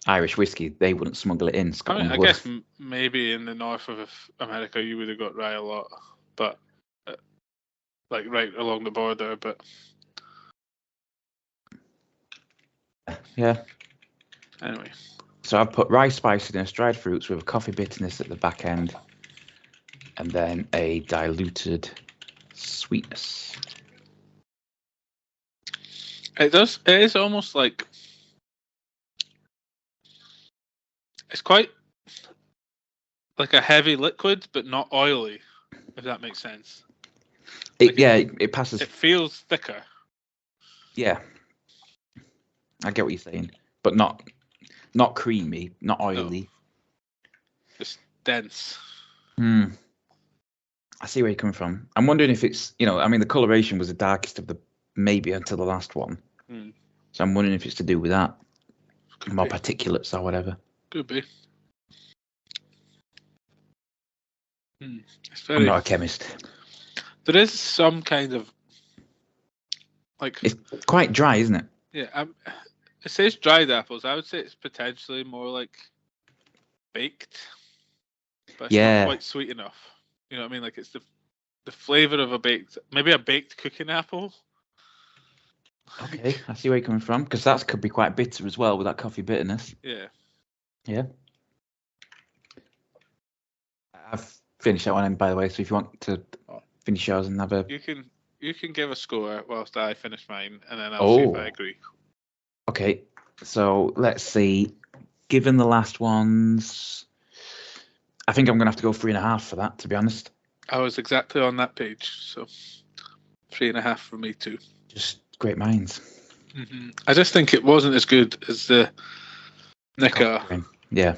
S2: Irish whiskey. They wouldn't smuggle it in. Scotland
S1: I guess maybe in the north of America you would have got rye a lot, but like right along the border. But
S2: yeah.
S1: Anyway.
S2: So I've put rye spiciness, dried fruits with a coffee bitterness at the back end, and then a diluted sweetness.
S1: It does. It is almost like it's quite like a heavy liquid, but not oily. If that makes sense.
S2: It passes.
S1: It feels thicker.
S2: Yeah, I get what you're saying, but not creamy, not oily.
S1: No. Just dense.
S2: I see where you're coming from. I'm wondering if it's, the coloration was the darkest of the maybe until the last one. So I'm wondering if it's to do with that.
S1: Could
S2: more
S1: be.
S2: Particulates or whatever.
S1: Could be.
S2: I'm not a chemist.
S1: There is some kind of like.
S2: It's quite dry, isn't it?
S1: Yeah, it says dried apples. I would say it's potentially more like baked, but it's not quite sweet enough. You know what I mean? Like it's the flavor of maybe a baked cooking apple.
S2: Okay, I see where you're coming from, because that could be quite bitter as well with that coffee bitterness.
S1: Yeah.
S2: Yeah. I've finished that one, by the way. So if you want to finish yours and have a,
S1: you can give a score whilst I finish mine, and then I'll see if I agree.
S2: Okay, so let's see. Given the last ones, I think I'm going to have to go 3.5 for that, to be honest.
S1: I was exactly on that page, so 3.5 for me too.
S2: Just great minds.
S1: I just think it wasn't as good as the Nika.
S2: Yeah.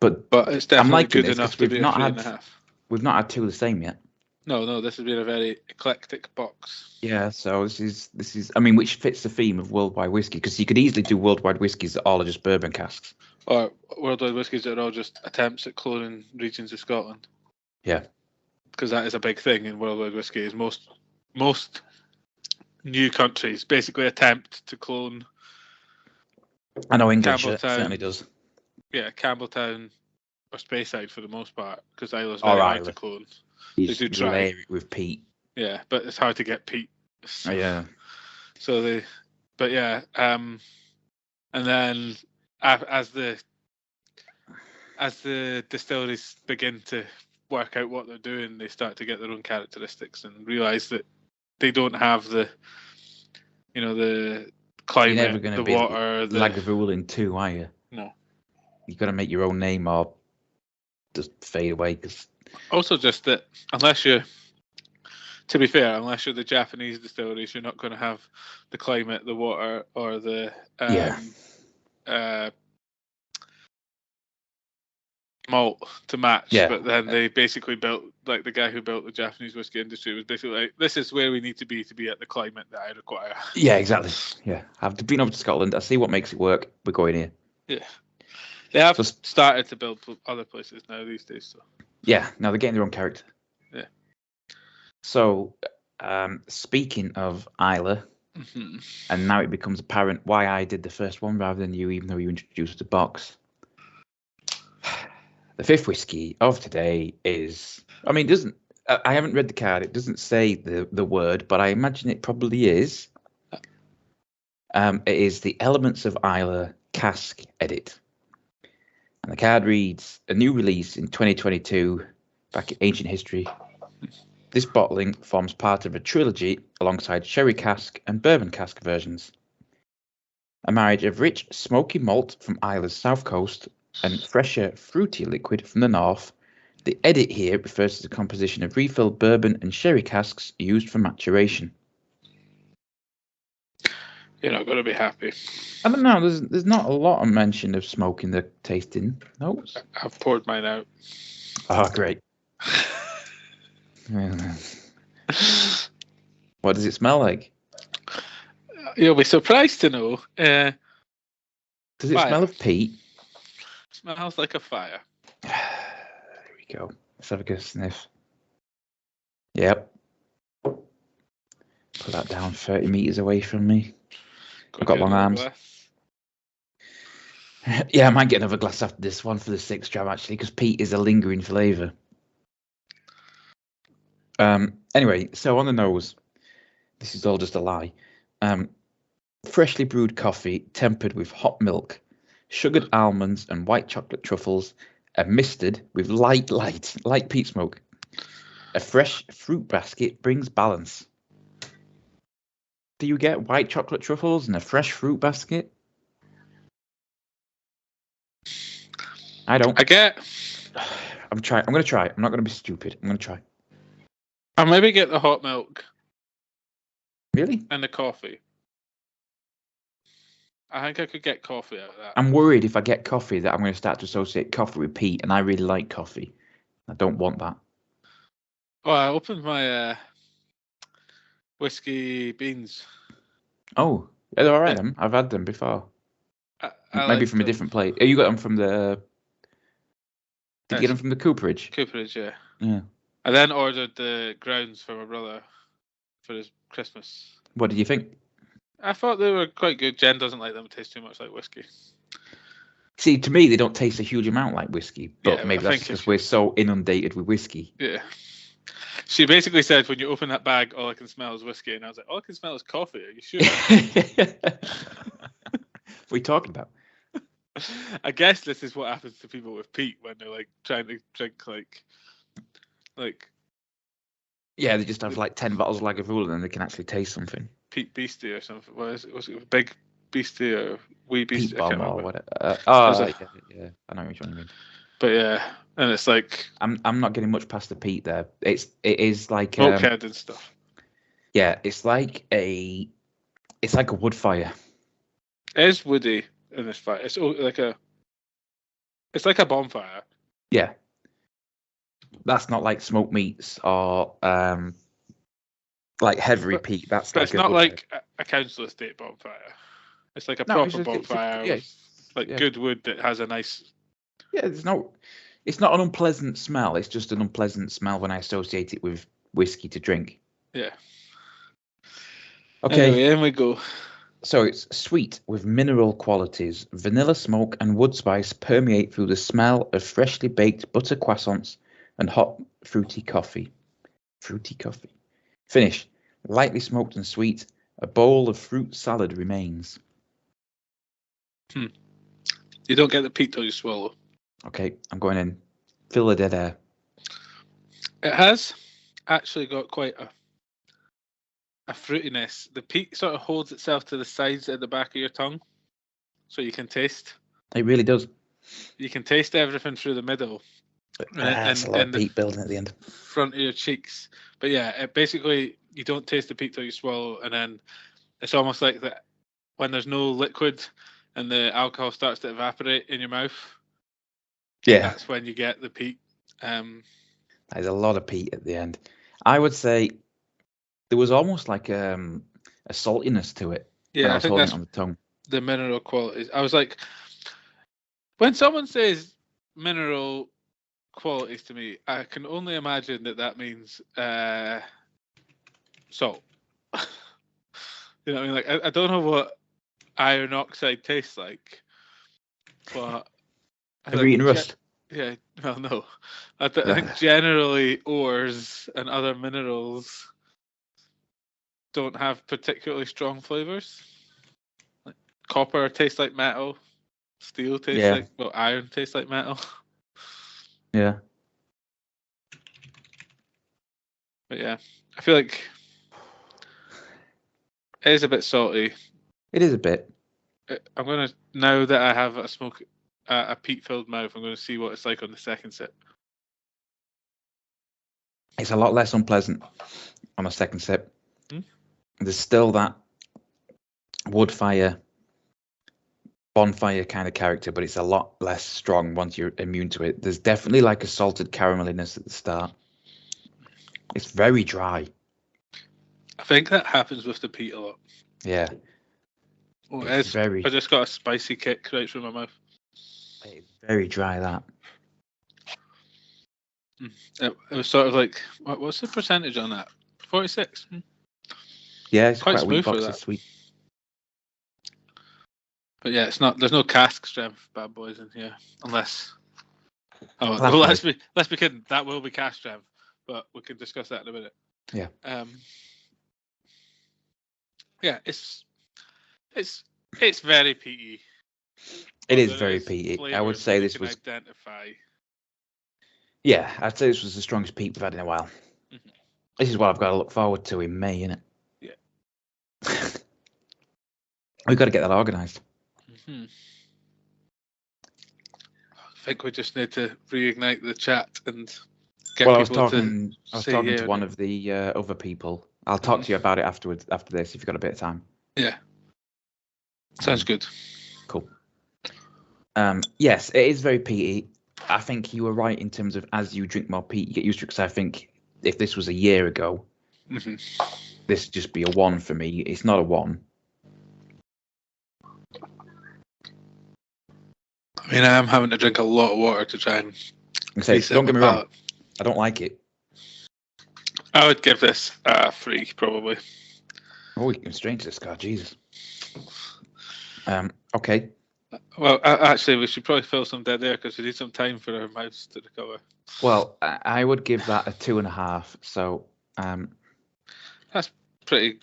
S2: But
S1: it's definitely good enough to be a 3.5.
S2: We've not had two of the same yet.
S1: No, this has been a very eclectic box.
S2: Yeah, so this is. I mean, which fits the theme of worldwide whiskey, because you could easily do worldwide whiskies that all are just bourbon casks,
S1: or worldwide whiskies that are all just attempts at cloning regions of Scotland.
S2: Yeah,
S1: because that is a big thing in worldwide whiskey. Is most new countries basically attempt to clone.
S2: I know England certainly does.
S1: Yeah, Campbelltown or Speyside for the most part, because Isla's very hard to clone. They do try
S2: with peat.
S1: Yeah, but it's hard to get peat.
S2: Oh, yeah.
S1: So and then as the distilleries begin to work out what they're doing, they start to get their own characteristics and realize that they don't have the climate,
S2: You're never going to be
S1: water,
S2: Lagavulin too, are you?
S1: No.
S2: You've got to make your own name or just fade away. Cause...
S1: Also, just that unless you're the Japanese distilleries, you're not going to have the climate, the water, or the malt to match.
S2: Yeah.
S1: But then they basically built, like the guy who built the Japanese whiskey industry was basically like, this is where we need to be at the climate that I require.
S2: Yeah, exactly. Yeah, I've been over to Scotland. I see what makes it work. We're going here.
S1: Yeah. They have started to build other places now these days. So.
S2: Yeah, now they're getting their own character.
S1: Yeah.
S2: So, speaking of Isla, and now it becomes apparent why I did the first one rather than you, even though you introduced the box. The fifth whiskey of today is, I haven't read the card. It doesn't say the word, but I imagine it probably is. It is the Elements of Islay Cask Edit. And the card reads, a new release in 2022, back in ancient history. This bottling forms part of a trilogy alongside sherry cask and bourbon cask versions. A marriage of rich, smoky malt from Islay's south coast and fresher, fruity liquid from the north. The edit here refers to the composition of refilled bourbon and sherry casks used for maturation.
S1: You're not going to be happy.
S2: I don't know. There's not a lot of mention of smoke in the tasting notes.
S1: I've poured mine out.
S2: Oh, great. What does it smell like?
S1: You'll be surprised to know.
S2: Does it
S1: fire.
S2: smell of peat?
S1: Smells like a fire.
S2: There we go. Let's have a good sniff. Yep. Put that down 30 meters away from me. I've got long arms. Yeah, I might get another glass after this one for the 6th dram, actually, because peat is a lingering flavour. Anyway, so on the nose, this is all just a lie. Freshly brewed coffee tempered with hot milk, sugared almonds and white chocolate truffles, and misted with light peat smoke. A fresh fruit basket brings balance. Do you get white chocolate truffles and a fresh fruit basket? I don't.
S1: I'm
S2: going to try. I'm not going to be stupid. I'm going to try.
S1: I'll maybe get the hot milk.
S2: Really?
S1: And the coffee. I think I could get coffee out of that.
S2: I'm worried if I get coffee that I'm going to start to associate coffee with peat, and I really like coffee. I don't want that.
S1: Oh, I opened my whiskey beans.
S2: Oh, yeah, they're all right. Yeah. I've had them before. Maybe from a different place. Oh, you got them from the... Did you get them from the Cooperage?
S1: Cooperage, yeah.
S2: Yeah.
S1: I then ordered the grounds for my brother for his Christmas.
S2: What did you think?
S1: I thought they were quite good. Jen doesn't like them. It tastes too much like whiskey.
S2: See, to me, they don't taste a huge amount like whiskey. But
S1: yeah,
S2: maybe that's because we're so inundated with whiskey.
S1: Yeah. She basically said, when you open that bag, all I can smell is whiskey. And I was like, all I can smell is coffee. Are you sure?
S2: What are you talking about?
S1: I guess this is what happens to people with peat when they're like trying to drink like
S2: yeah, they just have like 10 bottles of Lagavulin and then they can actually taste something.
S1: Peat Beastie or something. Was it Big Beastie or Wee Beastie?
S2: Peat Bomb or whatever. Yeah, I know which one you mean.
S1: But yeah, and it's like
S2: I'm not getting much past the peat there. It is like
S1: smokehead and stuff.
S2: Yeah, it's like a wood fire.
S1: It is woody in this fire. It's like a bonfire.
S2: Yeah. That's not like smoked meats or like heavy peat. But
S1: it's not like a council estate bonfire. It's like a proper bonfire with good wood that has a nice...
S2: Yeah, it's not an unpleasant smell. It's just an unpleasant smell when I associate it with whiskey to drink.
S1: Yeah.
S2: Okay.
S1: Anyway, in we go.
S2: So it's sweet with mineral qualities. Vanilla smoke and wood spice permeate through the smell of freshly baked butter croissants and hot fruity coffee. Finish. Lightly smoked and sweet. A bowl of fruit salad remains.
S1: You don't get the peat till you swallow.
S2: Okay, I'm going in. Fill the dead air.
S1: It has actually got quite a fruitiness. The peat sort of holds itself to the sides at the back of your tongue, so you can taste.
S2: It really does.
S1: You can taste everything through the middle.
S2: That's a lot of peat building at the end.
S1: Front of your cheeks. But yeah, basically you don't taste the peat till you swallow, and then it's almost like that when there's no liquid and the alcohol starts to evaporate in your mouth.
S2: Yeah,
S1: that's when you get the peat.
S2: There's a lot of peat at the end. I would say there was almost like a saltiness to it.
S1: Yeah, I think that's
S2: on the tongue.
S1: The mineral qualities. I was like, when someone says mineral qualities to me, I can only imagine that means salt. You know what I mean? Like, I don't know what iron oxide tastes like, but
S2: have you eaten rust?
S1: Yeah, well, no. I think generally ores and other minerals don't have particularly strong flavors. Like copper tastes like metal. Steel tastes like, well, iron tastes like metal.
S2: Yeah.
S1: But yeah, I feel like it is a bit salty.
S2: It is a bit.
S1: I'm gonna, now that I have a peat-filled mouth, I'm gonna see what it's like on the second sip.
S2: It's a lot less unpleasant on a second sip. There's still that wood fire, bonfire kind of character, but it's a lot less strong once you're immune to it. There's definitely like a salted carameliness at the start. It's very dry.
S1: I think that happens with the peat a lot.
S2: Yeah.
S1: Oh, I just got a spicy kick right through my mouth.
S2: It's very dry, that.
S1: It was sort of like, what's the percentage on that? 46?
S2: Yeah, it's
S1: quite
S2: quite a weak
S1: smooth for
S2: box.
S1: that.
S2: It's sweet.
S1: But yeah, it's not. There's no cask strength bad boys in here, unless. Oh,
S2: Well,
S1: let's be kidding. That will be cask strength, but we can discuss that in a minute.
S2: Yeah.
S1: Yeah, it's very peaty.
S2: It is very peaty. I would say this was.
S1: Identify.
S2: Yeah, I'd say this was the strongest peat we've had in a while. Mm-hmm. This is what I've got to look forward to in May, innit?
S1: Yeah.
S2: We've got to get that organised.
S1: Mm-hmm. I think we just need to reignite the chat and get people
S2: I was talking to one of the other people. I'll talk to you about it afterwards, after this, if you've got a bit of time.
S1: Yeah. Sounds good.
S2: Cool. Yes, it is very peaty. I think you were right in terms of as you drink more peat, you get used to it. Because I think if this was a year ago, this would just be a 1 for me. It's not a 1.
S1: I mean, I am having to drink a lot of water to try and.
S2: Don't get me wrong. I don't like it.
S1: I would give this a 3, probably.
S2: Oh, you can strange this guy, Jesus. Okay.
S1: Well, actually, we should probably fill some dead air because we need some time for our mouths to recover.
S2: Well, I would give that a 2.5. So.
S1: That's pretty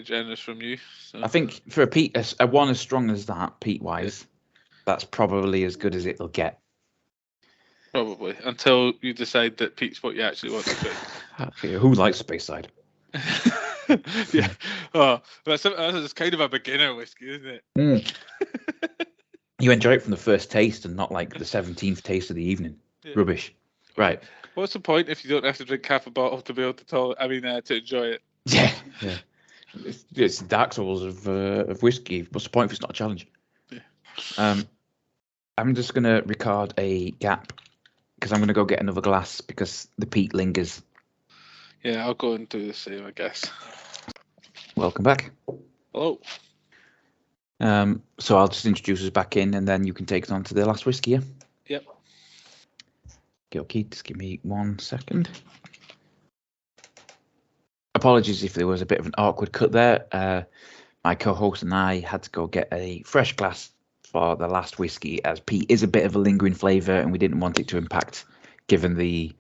S1: generous from you. So.
S2: I think for a peat, a 1 as strong as that, peat-wise, that's probably as good as it'll get.
S1: Probably, until you decide that peat's what you actually want to drink.
S2: Okay, who likes Speyside?
S1: Yeah. Oh, that's kind of a beginner whiskey, isn't it?
S2: Mm. You enjoy it from the first taste and not like the 17th taste of the evening. Yeah. Rubbish. Right.
S1: What's the point if you don't have to drink half a bottle to be able to enjoy it?
S2: Yeah. Yeah. It's Dark Souls of whiskey. What's the point if it's not a challenge? Yeah. I'm just gonna record a gap because I'm gonna go get another glass because the peat lingers.
S1: Yeah, I'll go and do the same, I guess.
S2: Welcome back.
S1: Hello.
S2: So I'll just introduce us back in, and then you can take us on to the last whiskey. Yeah.
S1: Yep.
S2: Okay, just give me 1 second. Apologies if there was a bit of an awkward cut there. My co-host and I had to go get a fresh glass for the last whiskey, as peat is a bit of a lingering flavour, and we didn't want it to impact, given the.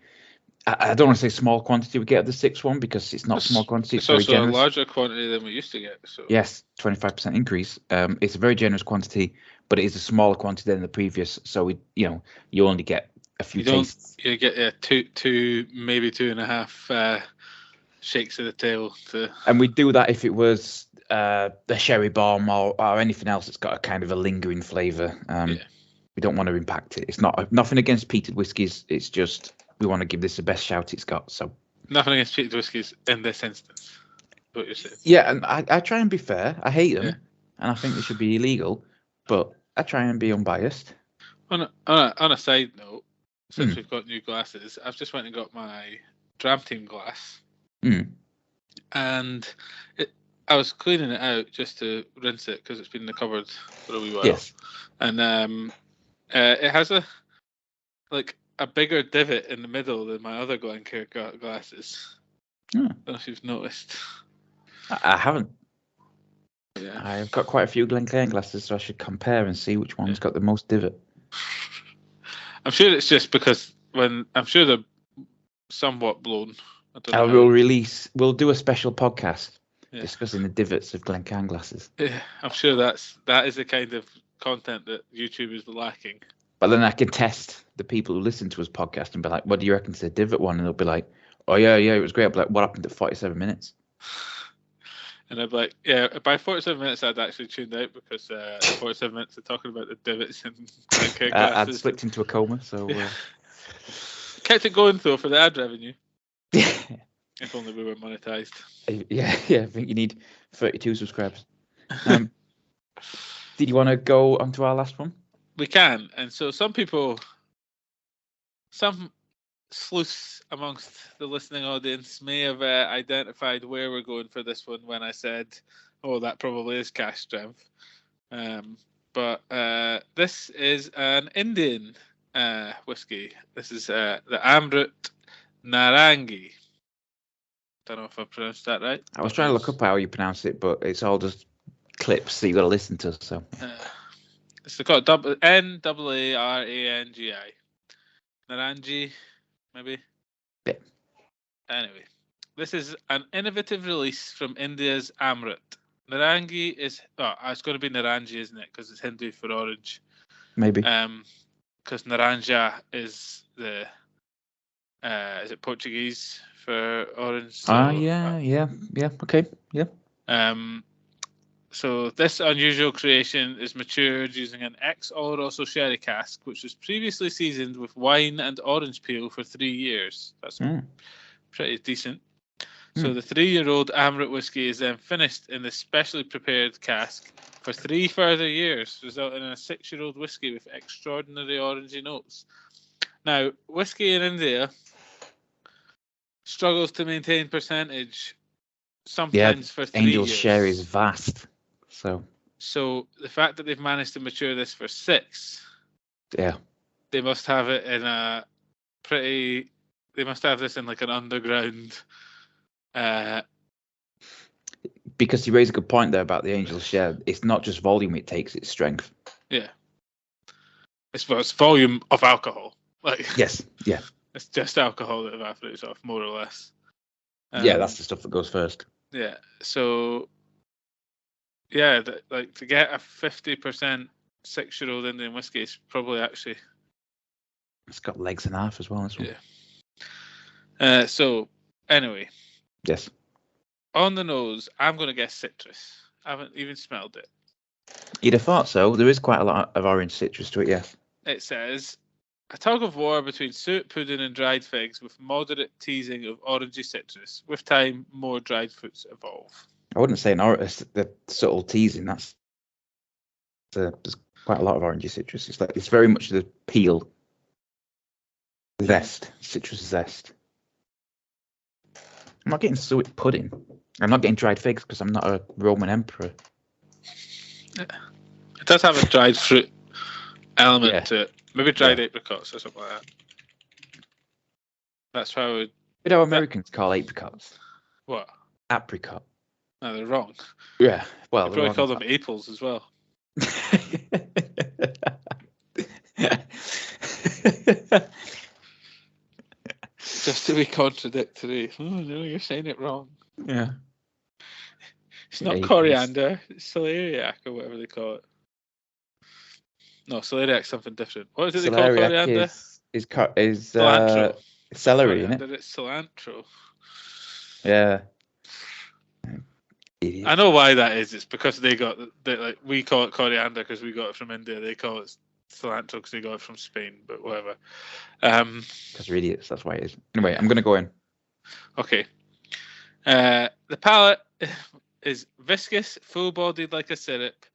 S2: I don't want to say small quantity we get of the 6th one because it's not small quantity.
S1: It's
S2: very
S1: also
S2: generous.
S1: a larger quantity than we used to get. So.
S2: Yes, 25% increase. It's a very generous quantity, but it is a smaller quantity than the previous. So you only get a few tastes.
S1: You get two, maybe 2.5 shakes of the tail.
S2: And we'd do that if it was the sherry bomb or anything else that's got a kind of a lingering flavour. We don't want to impact it. It's nothing against peated whiskies. It's just. We want to give this the best shout it's got. So
S1: nothing against peated whiskies in this instance. What you're saying.
S2: Yeah, and I try and be fair. I hate them, and I think they should be illegal. But I try and be unbiased.
S1: On a side note, since we've got new glasses, I've just went and got my Dram Team glass, and I was cleaning it out just to rinse it because it's been in the cupboard for a wee while.
S2: Yes,
S1: and it has a bigger divot in the middle than my other Glencairn glasses. I don't know if you've noticed.
S2: I haven't.
S1: Yeah.
S2: I've got quite a few Glencairn glasses, so I should compare and see which one's got the most divot.
S1: I'm sure it's just because I'm sure they're somewhat blown. I don't know.
S2: We'll do a special podcast discussing the divots of Glencairn glasses.
S1: Yeah, I'm sure that is the kind of content that YouTube is lacking.
S2: But then I can test the people who listen to us podcast and be like, what do you reckon to the divot one? And they'll be like, oh, yeah, it was great. I'll be like, what happened at 47 minutes?
S1: And I'd be like, yeah, by 47 minutes, I'd actually tuned out because 47 minutes of talking about the divots and
S2: I'd slipped into a coma, so...
S1: Kept it going, though, for the ad revenue. If only we were monetized.
S2: Yeah, I think you need 32 subscribers. Did you want to go on to our last one?
S1: We can. And so some sleuths amongst the listening audience may have identified where we're going for this one when I said, oh, that probably is cash strength. But this is an Indian whiskey. This is the Amrit Narangi. Don't know if I pronounced that right.
S2: I was trying to look up how you pronounce it, but it's all just clips that you got to listen to. So
S1: it's got Narangi. Narangi, maybe.
S2: Yeah.
S1: Anyway, this is an innovative release from India's Amrit. Narangi is it's going to be Narangi, isn't it? Because it's Hindu for orange.
S2: Maybe.
S1: Because Naranja is the is it Portuguese for orange? So,
S2: yeah. Okay, yeah.
S1: So this unusual creation is matured using an ex-Oloroso sherry cask, which was previously seasoned with wine and orange peel for 3 years. That's pretty decent. So the 3-year-old Amrit whiskey is then finished in this specially prepared cask for 3 further years, resulting in a 6-year-old whiskey with extraordinary orangey notes. Now, whiskey in India struggles to maintain percentage sometimes for 3 years.
S2: Angel sherry is vast. So
S1: the fact that they've managed to mature this for 6, they must have it in they must have this in like an underground.
S2: Because you raise a good point there about the angel share. It's not just volume it takes; it's strength.
S1: Yeah, it's volume of alcohol.
S2: Yes, yeah.
S1: It's just alcohol that evaporates off, more or less.
S2: That's the stuff that goes first.
S1: Yeah. So. Yeah, to get a 50% 6-year-old Indian whiskey is probably actually.
S2: It's got legs and a half as well. This one.
S1: Yeah. So anyway.
S2: Yes.
S1: On the nose, I'm going to guess citrus. I haven't even smelled it.
S2: You'd have thought so. There is quite a lot of orange citrus to it. Yes.
S1: It says a tug of war between suet pudding and dried figs with moderate teasing of orangey citrus. With time, more dried fruits evolve.
S2: I wouldn't say the subtle teasing. There's quite a lot of orangey citrus. It's very much the peel, zest, citrus zest. I'm not getting suet pudding. I'm not getting dried figs because I'm not a Roman emperor.
S1: It does have a dried fruit element to it. Maybe dried apricots or something like that. That's how I would.
S2: You know, Americans call apricots.
S1: What?
S2: Apricot.
S1: No, they're wrong.
S2: Yeah, well,
S1: they probably call them apples as well. Just to be contradictory. Oh no, you're saying it wrong.
S2: Yeah.
S1: It's not coriander. It's celeriac or whatever they call it. No, celeriac's something different. What is it they call coriander?
S2: Is
S1: cilantro.
S2: Celery, isn't it?
S1: It's cilantro.
S2: Yeah.
S1: Idiot. I know why that is. It's because we call it coriander because we got it from India. They call it cilantro because they got it from Spain. But whatever.
S2: Because they're idiots. That's why it is. Anyway, I'm gonna go in.
S1: Okay. The palate is viscous, full-bodied like a syrup,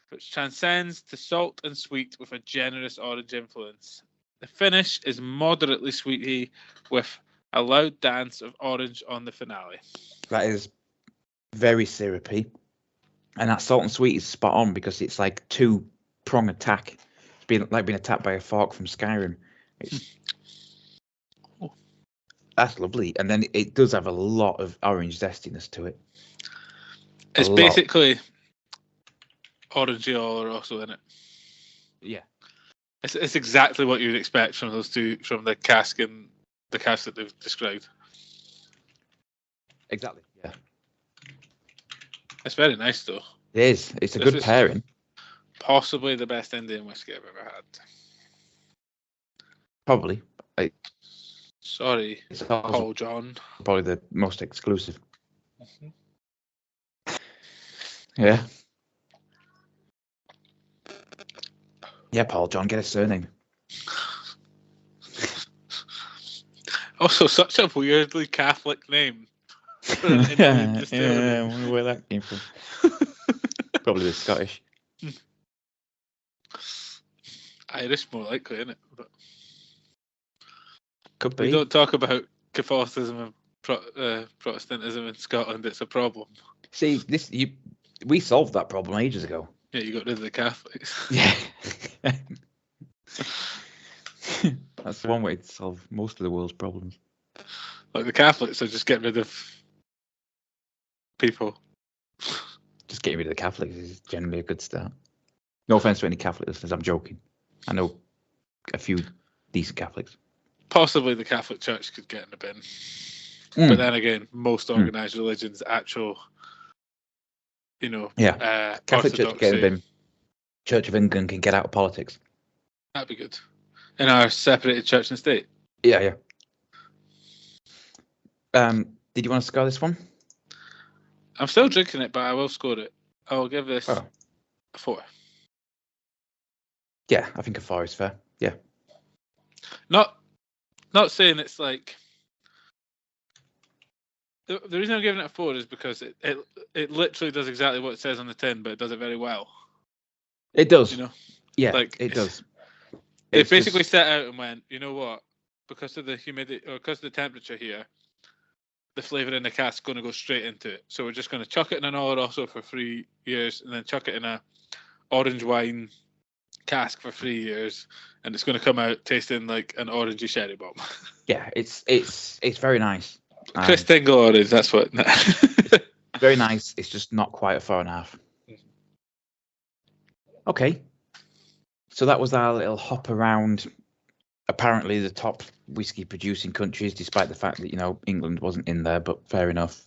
S1: which transcends to salt and sweet with a generous orange influence. The finish is moderately sweety with a loud dance of orange on the finale.
S2: That is very syrupy, and that salt and sweet is spot on because it's like 2-prong attack. It's being attacked by a fork from Skyrim. That's lovely, and then it does have a lot of orange zestiness to it.
S1: It's basically orangey all are also in it.
S2: Yeah.
S1: It's exactly what you'd expect from those two, from the cask and the cask that they've described.
S2: Exactly. Yeah.
S1: It's very nice, though.
S2: It is. It's a good pairing.
S1: Possibly the best Indian whiskey I've ever had.
S2: Probably.
S1: Sorry, Paul John.
S2: Probably the most exclusive.
S1: Mm-hmm.
S2: Yeah. Yeah, Paul John, get a surname.
S1: Also, such a weirdly Catholic name. For an Indian distillery.
S2: Yeah, I wonder where that came from. Probably the Scottish.
S1: Irish, more likely, isn't it? But
S2: could be.
S1: We don't talk about Catholicism and Protestantism in Scotland. It's a problem.
S2: See, we solved that problem ages ago.
S1: Yeah, you got rid of the Catholics.
S2: Yeah. That's one way to solve most of the world's problems.
S1: Like the Catholics are just getting rid of people.
S2: Just getting rid of the Catholics is generally a good start. No offense to any Catholic listeners, I'm joking. I know a few decent Catholics.
S1: Possibly the Catholic Church could get in the bin. But then again, most organised religions, actual,
S2: Catholic Church get in the bin. Church of England can get out of politics.
S1: That'd be good. In our separated church and state.
S2: Yeah. Did you want to score this one?
S1: I'm still drinking it, but I will score it. I'll give this a 4.
S2: Yeah, I think a 4 is fair. Yeah.
S1: Not saying it's like the reason I'm giving it a 4 is because it literally does exactly what it says on the tin, but it does it very well.
S2: It does.
S1: Yeah,
S2: like it does.
S1: They basically set out and went, you know what? Because of the humidity or because of the temperature here, the flavour in the cask is going to go straight into it. So we're just going to chuck it in an Oloroso for 3 years, and then chuck it in a orange wine cask for 3 years, and it's going to come out tasting like an orangey sherry bomb.
S2: Yeah, it's very nice.
S1: Chris Dingle orange, that's what.
S2: Very nice. It's just not quite a 4.5. Okay. So that was our little hop around apparently the top whiskey producing countries, despite the fact that, England wasn't in there, but fair enough.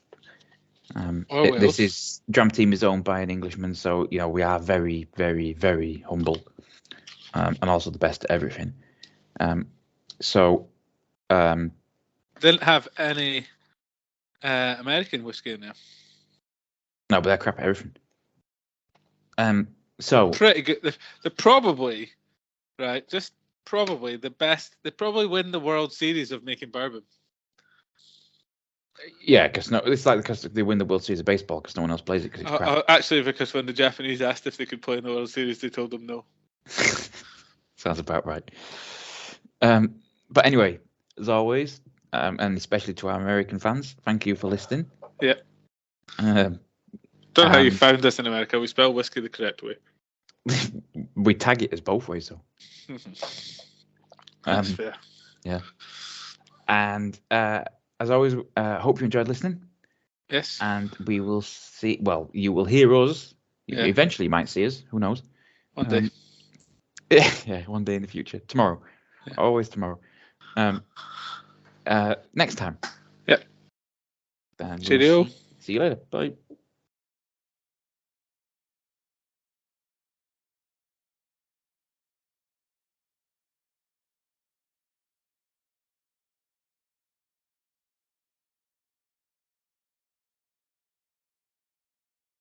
S2: This is Dram Team is owned by an Englishman, so, we are very, very, very humble, and also the best at everything.
S1: Didn't have any American whiskey in there.
S2: No, but they're crap at everything. So
S1: pretty good. They're probably right. Just probably the best. They probably win the World Series of making bourbon.
S2: Yeah, because they win the World Series of baseball because no one else plays it because it's crap.
S1: Actually, because when the Japanese asked if they could play in the World Series, they told them no.
S2: Sounds about right. But anyway, as always, and especially to our American fans, thank you for listening.
S1: Yeah. Don't know how you found us in America. We spell whiskey the correct way.
S2: We tag it as both ways, though.
S1: That's fair.
S2: Yeah. And as always, hope you enjoyed listening.
S1: Yes.
S2: And we will see. Well, you will hear us. Yeah. Eventually, you might see us. Who knows?
S1: One day.
S2: Yeah, one day in the future. Tomorrow. Yeah. Always tomorrow. Next time.
S1: Yep.
S2: Then
S1: Cheerio.
S2: See you later. Bye.